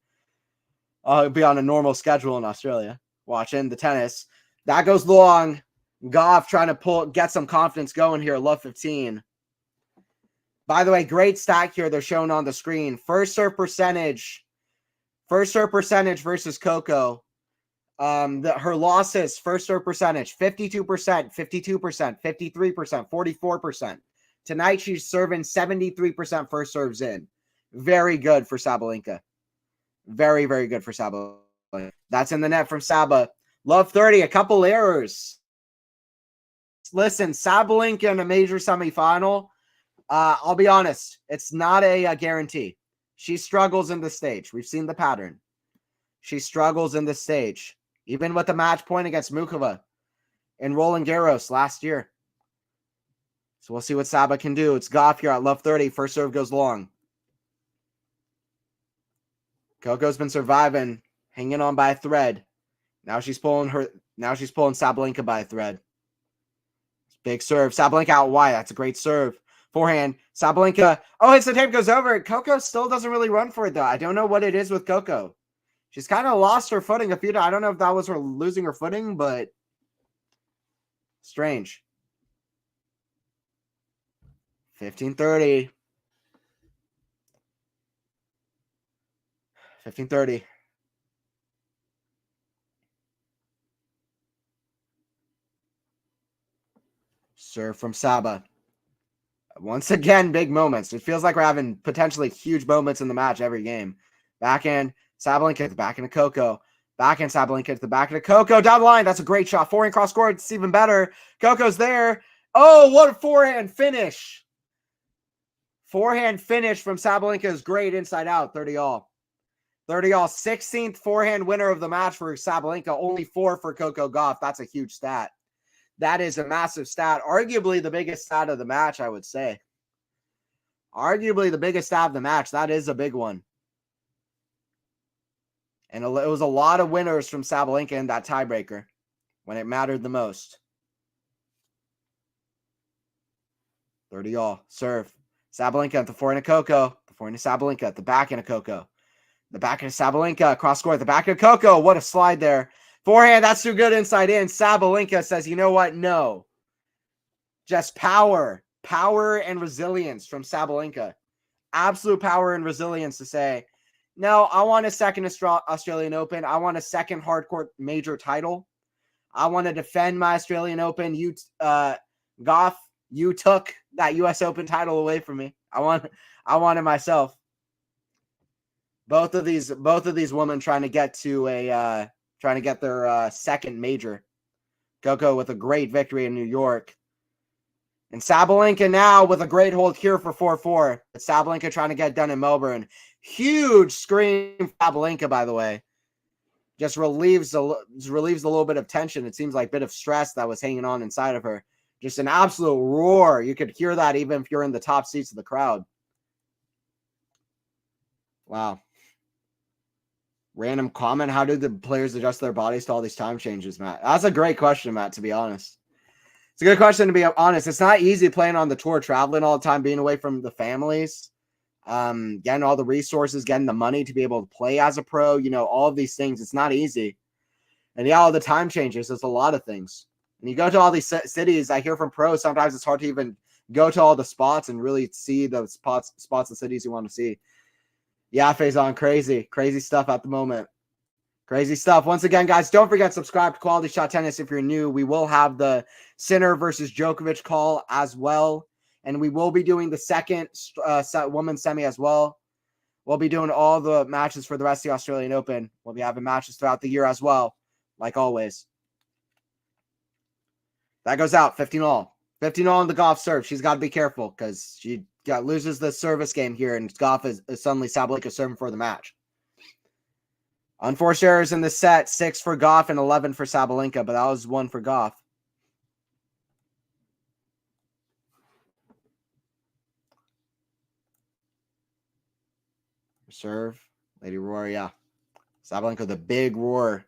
I'll be on a normal schedule in Australia, watching the tennis. That goes long. Gauff trying to get some confidence going here, love 15. By the way, great stat here they're showing on the screen. First serve percentage versus Coco. Her losses, first serve percentage, 52%, 52%, 53%, 44%. Tonight, she's serving 73% first serves in. Very good for Sabalenka. Very, very good for Sabalenka. That's in the net from Saba. Love 30, a couple errors. Listen, Sabalenka in a major semifinal, I'll be honest, it's not a guarantee. She struggles in the stage. We've seen the pattern. She struggles in the stage. Even with the match point against Mukova in Roland Garros last year. So we'll see what Saba can do. It's Gauff here at love 30. First serve goes long. Coco's been surviving, hanging on by a thread. Now she's pulling Sabalenka by a thread. Big serve. Sabalenka out wide. That's a great serve. Forehand. Sabalenka. Oh, it's the tape goes over. Coco still doesn't really run for it, though. I don't know what it is with Coco. She's kind of lost her footing a few times. I don't know if that was her losing her footing, but strange. 15:30. 15:30. Serve from Saba. Once again, big moments. It feels like we're having potentially huge moments in the match every game. Backhand, Sabalenka at the back into Coco. Backhand, Sabalenka at the back into Coco. Down the line. That's a great shot. Forehand cross court. It's even better. Coco's there. Oh, what a forehand finish. Forehand finish from Sabalenka is great inside out. 30-all. 30-all. 16th forehand winner of the match for Sabalenka. Only 4 for Coco Gauff. That's a huge stat. That is a massive stat. Arguably the biggest stat of the match, I would say. Arguably the biggest stat of the match. That is a big one. And it was a lot of winners from Sabalenka in that tiebreaker when it mattered the most. 30-all. Serve. Sabalenka at the forehand of Coco. The forehand of Sabalenka at the backhand of Coco. The backhand of Sabalenka. Cross court. The backhand of Coco. What a slide there. Forehand. That's too good inside in. Sabalenka says, you know what? No. Just power. Power and resilience from Sabalenka. Absolute power and resilience to say, no, I want a second Australian Open. I want a second hardcourt major title. I want to defend my Australian Open. Gauff, you took that U.S. Open title away from me. I want it myself. Both of these women trying to get their second major. Coco with a great victory in New York. And Sabalenka now with a great hold here for 4-4. But Sabalenka trying to get done in Melbourne. Huge screen for Sabalenka, by the way. Just relieves a little bit of tension. It seems like a bit of stress that was hanging on inside of her. Just an absolute roar. You could hear that even if you're in the top seats of the crowd. Wow. Random comment. How did the players adjust their bodies to all these time changes, Matt? That's a great question, Matt, to be honest. It's a good question, to be honest. It's not easy playing on the tour, traveling all the time, being away from the families, getting all the resources, getting the money to be able to play as a pro, all of these things. It's not easy. And yeah, all the time changes. There's a lot of things. And you go to all these cities, I hear from pros, sometimes it's hard to even go to all the spots and really see the spots and cities you want to see. Yeah, Faison, crazy stuff at the moment. Crazy stuff. Once again, guys, don't forget to subscribe to Quality Shot Tennis if you're new. We will have the Sinner versus Djokovic call as well. And we will be doing the second women's semi as well. We'll be doing all the matches for the rest of the Australian Open. We'll be having matches throughout the year as well, like always. That goes out, 15-all. 15-all on the Gauff serve. She's got to be careful because she loses the service game here, and Gauff is suddenly Sabalenka serving for the match. Unforced errors in the set, 6 for Gauff and 11 for Sabalenka, but that was 1 for Gauff. Serve, Lady Roar, yeah. Sabalenka, the big roar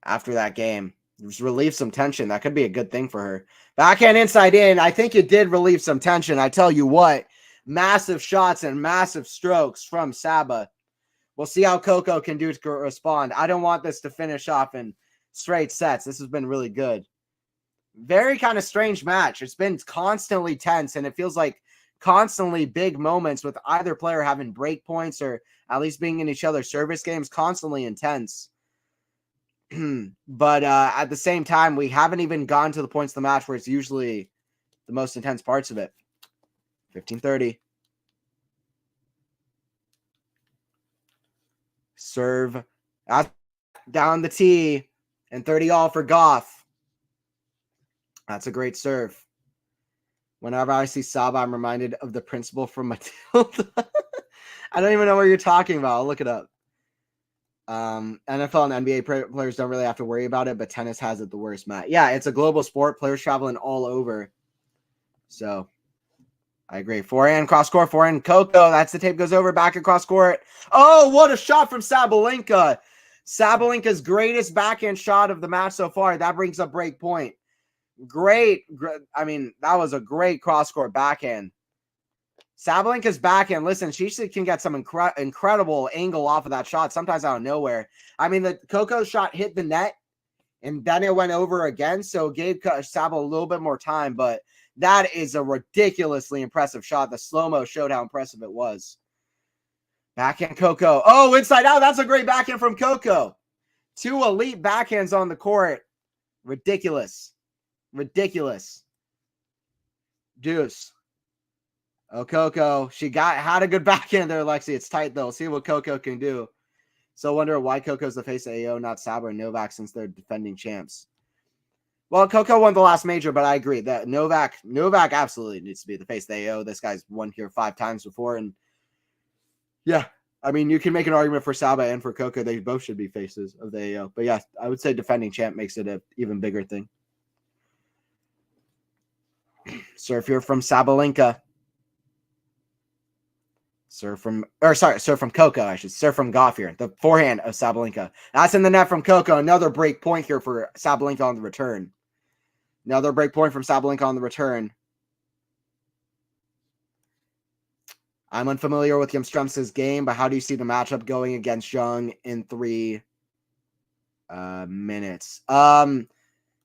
after that game. Just relieve some tension. That could be a good thing for her. Backhand inside in. I think it did relieve some tension. I tell you what, massive shots and massive strokes from Saba. We'll see how Coco can do to respond. I don't want this to finish off in straight sets. This has been really good. Very kind of strange match. It's been constantly tense, and it feels like constantly big moments with either player having break points or at least being in each other's service games, constantly intense. But at the same time, we haven't even gone to the points of the match where it's usually the most intense parts of it. 15-30. Serve down the tee and 30-all for Gauff. That's a great serve. Whenever I see Saba, I'm reminded of the principal from Matilda. I don't even know what you're talking about. I'll look it up. NFL and NBA players don't really have to worry about it, but tennis has it the worst, Matt. Yeah, it's a global sport. Players traveling all over. So I agree. Forehand, cross court, forehand, Coco. That's the tape goes over, back across court. Oh, what a shot from Sabalenka. Sabalenka's greatest backhand shot of the match so far. That brings up break point. Great. I mean, that was a great cross court backhand. Sabalenka's backhand, listen, she can get some incredible angle off of that shot, sometimes out of nowhere. I mean, the Coco shot hit the net, and then it went over again, so it gave Saba a little bit more time, but that is a ridiculously impressive shot. The slow-mo showed how impressive it was. Backhand Coco. Oh, inside out. That's a great backhand from Coco. 2 elite backhands on the court. Ridiculous. Deuce. Oh, Coco. She had a good backhand there, Lexi. It's tight, though. See what Coco can do. So I wonder why Coco's the face of AO, not Saba or Novak, since they're defending champs. Well, Coco won the last major, but I agree that Novak absolutely needs to be the face of the AO. This guy's won here 5 times before, and yeah, I mean, you can make an argument for Saba and for Coco. They both should be faces of the AO. But yeah, I would say defending champ makes it an even bigger thing. Serve here from Sabalenka. Serve from Coco, I should. Serve from Gauff here. The forehand of Sabalenka. That's in the net from Coco. Another break point here for Sabalenka on the return. Another break point from Sabalenka on the return. I'm unfamiliar with Yamstremska's game, but how do you see the matchup going against Zhang in 3 minutes?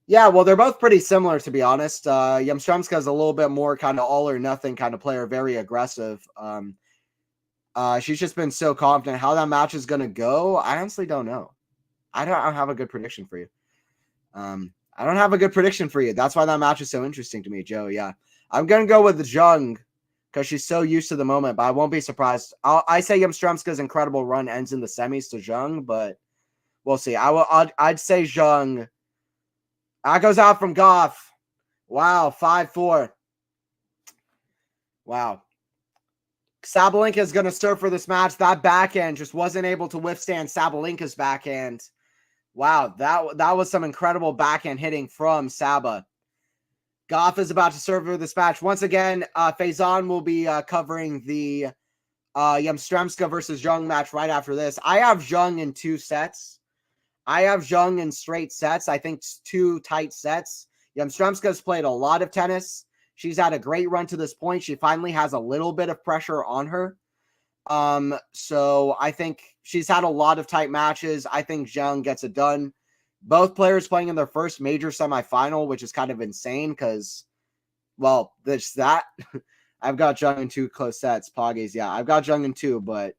Yeah, well, they're both pretty similar, to be honest. Yamstremska is a little bit more kind of all or nothing kind of player, very aggressive. She's just been so confident. How that match is going to go, I honestly don't know. I don't have a good prediction for you. I don't have a good prediction for you. That's why that match is so interesting to me, Joe. Yeah, I'm going to go with the Zhang because she's so used to the moment, but I won't be surprised. I say Yamstremska's incredible run ends in the semis to Zhang, but we'll see. I'd say Zhang. That goes out from Gauff. Wow, 5-4. Wow. Sabalenka is going to serve for this match. That backhand just wasn't able to withstand Sabalenka's backhand. Wow, that was some incredible backhand hitting from Saba. Gauff is about to serve for this match. Once again, Faison will be covering the Yamstremska versus Zhang match right after this. I have Zhang in 2 sets. I have Zhang in straight sets. I think 2 tight sets. Yamstremska's played a lot of tennis. She's had a great run to this point. She finally has a little bit of pressure on her. So I think she's had a lot of tight matches. I think Zhang gets it done. Both players playing in their first major semifinal, which is kind of insane because, well, there's that. I've got Zhang in 2 close sets. Poggies, yeah. I've got Zhang in 2, but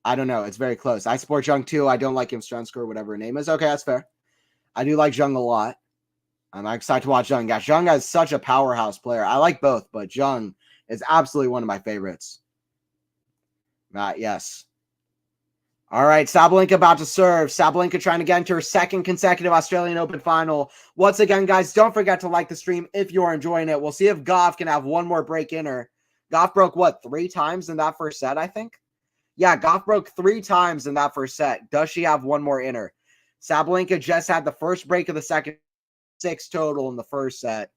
I don't know. It's very close. I support Zhang too. I don't like Yamstremska or whatever her name is. Okay, that's fair. I do like Zhang a lot. I'm excited to watch Zhang. Yeah, Zhang is such a powerhouse player. I like both, but Zhang is absolutely one of my favorites. Yes. All right, Sabalenka about to serve. Sabalenka trying to get into her 2nd consecutive Australian Open final. Once again, guys, don't forget to like the stream if you're enjoying it. We'll see if Gauff can have one more break in her. Gauff broke, what, 3 times in that first set, I think? Yeah, Gauff broke 3 times in that first set. Does she have one more in her? Sabalenka just had the first break of the second, 6 total in the first set.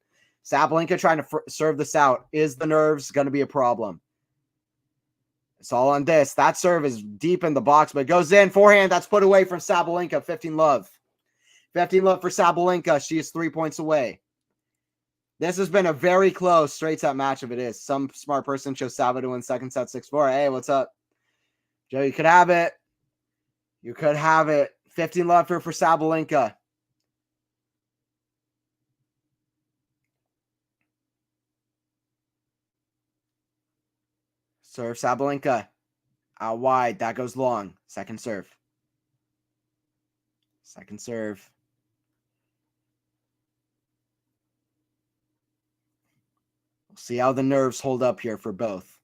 Sabalenka trying to serve this out. Is the nerves going to be a problem? It's all on this. That serve is deep in the box, but it goes in. Forehand, that's put away from Sabalenka. 15-love. 15-love for Sabalenka. She is 3 points away. This has been a very close straight set match if it is. Some smart person chose Saba to win second set 6-4. Hey, what's up? Joe, you could have it. You could have it. 15-love here for Sabalenka. Serve Sabalenka. Out wide. That goes long. Second serve. Second serve. We'll see how the nerves hold up here for both.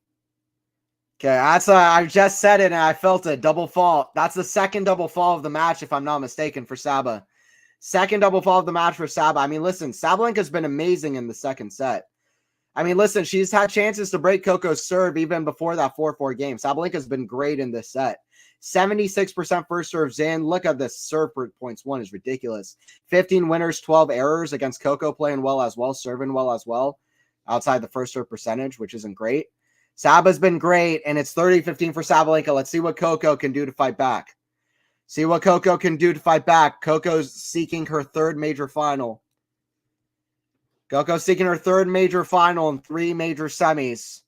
Okay, that's I just said it and I felt a double fall. That's the second double fall of the match, if I'm not mistaken, for Saba. Second double fall of the match for Saba. I mean, listen, Sabalenka's been amazing in the second set. I mean, listen, she's had chances to break Coco's serve even before that 4-4 game. Sabalenka's been great in this set. 76% first serves in. Look at this serve per points won is ridiculous. 15 winners, 12 errors against Coco, playing well as well, serving well as well, outside the first serve percentage, which isn't great. Saba's been great, and it's 30-15 for Sabalenka. Let's see what Coco can do to fight back. See what Coco can do to fight back. Coco's seeking her 3rd major final. Coco seeking her 3rd major final and 3 major semis.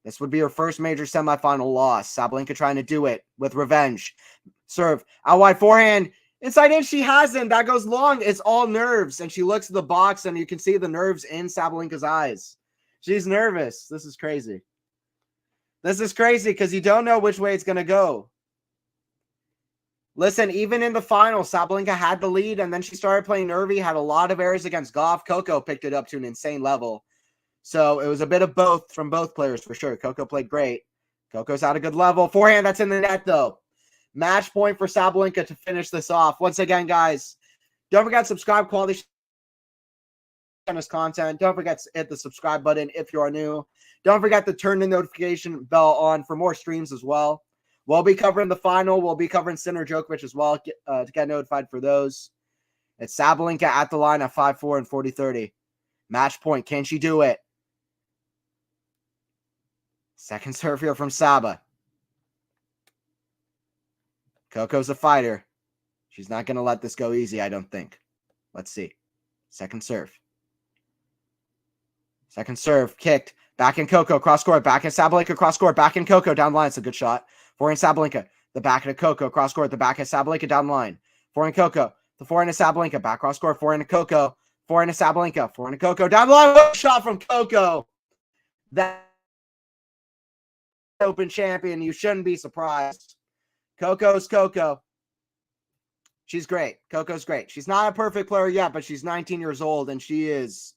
This would be her first major semifinal loss. Sabalenka trying to do it with revenge. Serve. Out wide forehand. Inside in, she hasn't. That goes long. It's all nerves. And she looks at the box, and you can see the nerves in Sabalenka's eyes. She's nervous. This is crazy. This is crazy because you don't know which way it's going to go. Listen, even in the final, Sabalenka had the lead, and then she started playing nervy, had a lot of errors against Gauff. Coco picked it up to an insane level. So it was a bit of both from both players for sure. Coco played great. Coco's at a good level. Forehand, that's in the net, though. Match point for Sabalenka to finish this off. Once again, guys, don't forget to subscribe. Quality tennis content. Don't forget to hit the subscribe button if you are new. Don't forget to turn the notification bell on for more streams as well. We'll be covering the final. We'll be covering Sinner Djokovic as well to get notified for those. It's Sabalenka at the line at 5-4 and 40-30. Match point. Can she do it? Second serve here from Saba. Coco's a fighter. She's not going to let this go easy, I don't think. Let's see. Second serve. Second serve. Kicked. Back in Coco. Cross court. Back in Sabalenka. Cross court. Back in Coco. Down the line. It's a good shot. Forehand Sabalenka. The back into Coco. Cross court. The back in Sabalenka. Down the line. Forehand Coco. The forehand to Sabalenka. Back cross court. Forehand to Coco. Forehand to Sabalenka. Forehand to Coco. Down the line. What shot from Coco. That Open champion. You shouldn't be surprised. Coco's Coco. She's great. Coco's great. She's not a perfect player yet, but she's 19 years old, and she's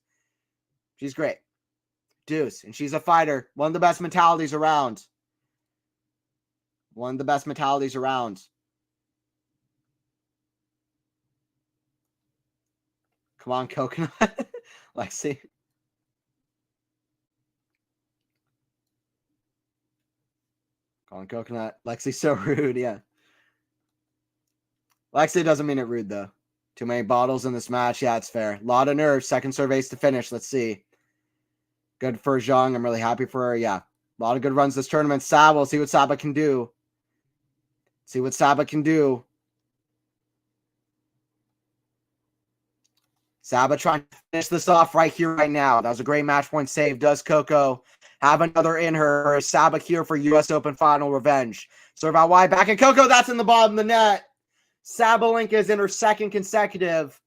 great. Deuce. And she's a fighter. One of the best mentalities around. One of the best mentalities around. Come on, Coconut. Lexi. Come on, Coconut. Lexi's so rude, yeah. Lexi doesn't mean it rude, though. Too many bottles in this match. Yeah, it's fair. A lot of nerves. Second serve ace to finish. Let's see. Good for Zhang. I'm really happy for her. Yeah. A lot of good runs this tournament. Saba, we'll see what Saba can do. See what Saba can do. Saba trying to finish this off right here, right now. That was a great match point save. Does Coco have another in her? Or is Saba here for U.S. Open final revenge? Serve out wide. Back in Coco. That's in the bottom of the net. Sabalenka is in her second consecutive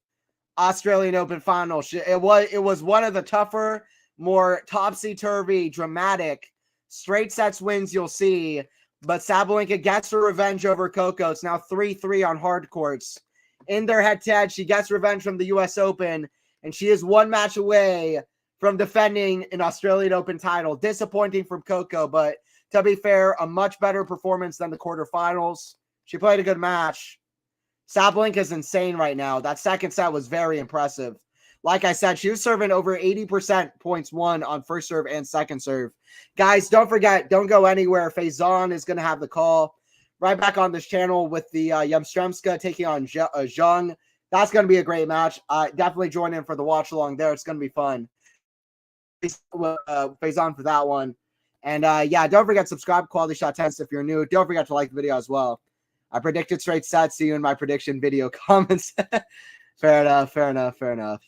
Australian Open final. It was one of the tougher, more topsy-turvy, dramatic straight sets wins you'll see. But Sabalenka gets her revenge over Coco. It's now 3-3 on hard courts. In their head-to-head, she gets revenge from the U.S. Open, and she is one match away from defending an Australian Open title. Disappointing from Coco, but to be fair, a much better performance than the quarterfinals. She played a good match. Sabalenka is insane right now. That second set was very impressive. Like I said, she was serving over 80% points won on first serve and second serve. Guys, don't forget, don't go anywhere. Faison is going to have the call right back on this channel with the Yamstremska taking on Zhang. That's going to be a great match. Definitely join in for the watch along there. It's going to be fun. Faison for that one. And yeah, don't forget to subscribe, Quality Shot Tennis if you're new. Don't forget to like the video as well. I predicted straight sets. See you in my prediction video comments. Fair enough, fair enough, fair enough.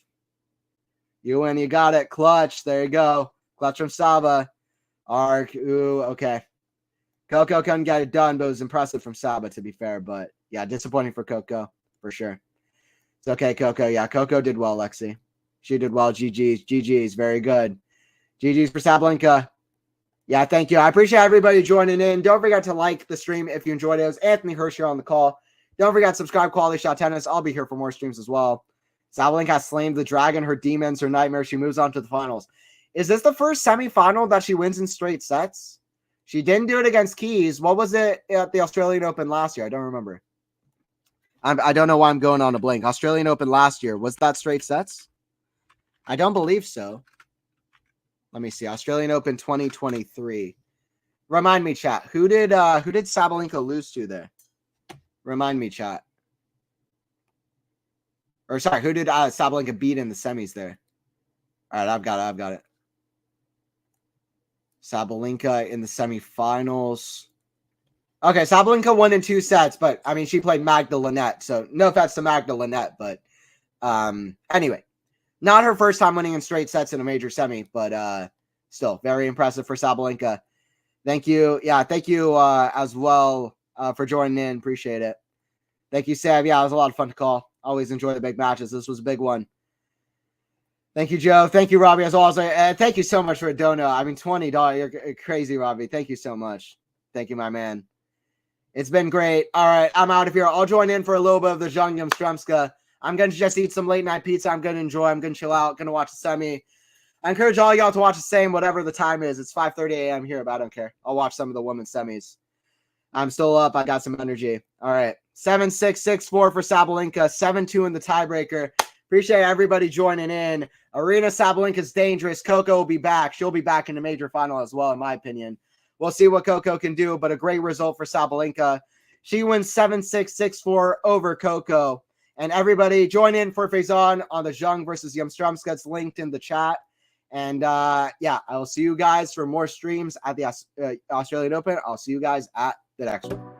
You win, you got it. Clutch. There you go. Clutch from Saba. Arc. Ooh, okay. Coco couldn't get it done, but it was impressive from Saba, to be fair. But yeah, disappointing for Coco, for sure. It's okay, Coco. Yeah, Coco did well, Lexi. She did well. GG's. GG's. Very good. GG's for Sabalenka. Yeah, thank you. I appreciate everybody joining in. Don't forget to like the stream if you enjoyed it. It was Anthony Hirsch here on the call. Don't forget to subscribe, Quality Shot Tennis. I'll be here for more streams as well. Sabalenka has slain the dragon, her demons, her nightmares. She moves on to the finals. Is this the first semifinal that she wins in straight sets? She didn't do it against Keys. What was it at the Australian Open last year? I don't remember. I don't know why I'm going on a blank. Australian Open last year. Was that straight sets? I don't believe so. Let me see. Australian Open 2023. Remind me, chat. Who did Sabalenka lose to there? Remind me, chat. Or sorry, who did Sabalenka beat in the semis there? All right, I've got it. Sabalenka in the semifinals. Okay, Sabalenka won in 2 sets, but I mean, she played Magda Linette, so no offense to Magda Linette, but anyway. Not her first time winning in straight sets in a major semi, but still very impressive for Sabalenka. Thank you. Yeah, thank you as well for joining in. Appreciate it. Thank you, Sam. Yeah, it was a lot of fun to call. Always enjoy the big matches. This was a big one. Thank you, Joe. Thank you, Robbie, as always. Thank you so much for a dono. I mean, $20. You're crazy, Robbie. Thank you so much. Thank you, my man. It's been great. All right, I'm out of here. I'll join in for a little bit of the Zhang Yamstremska. I'm going to just eat some late night pizza. I'm going to enjoy. I'm going to chill out. Going to watch the semi. I encourage all y'all to watch the same, whatever the time is. It's 5:30 a.m. here, but I don't care. I'll watch some of the women's semis. I'm still up. I got some energy. All right. 7-6, 6-4 for Sabalenka. 7-2 in the tiebreaker. Appreciate everybody joining in. Aryna Sabalenka's dangerous. Coco will be back. She'll be back in the major final as well, in my opinion. We'll see what Coco can do, but a great result for Sabalenka. She wins 7-6, 6-4 over Coco. And everybody join in for Faison on the Zhang versus Yamstrumska. It's linked in the chat. And yeah, I will see you guys for more streams at the Australian Open. I'll see you guys at the next one.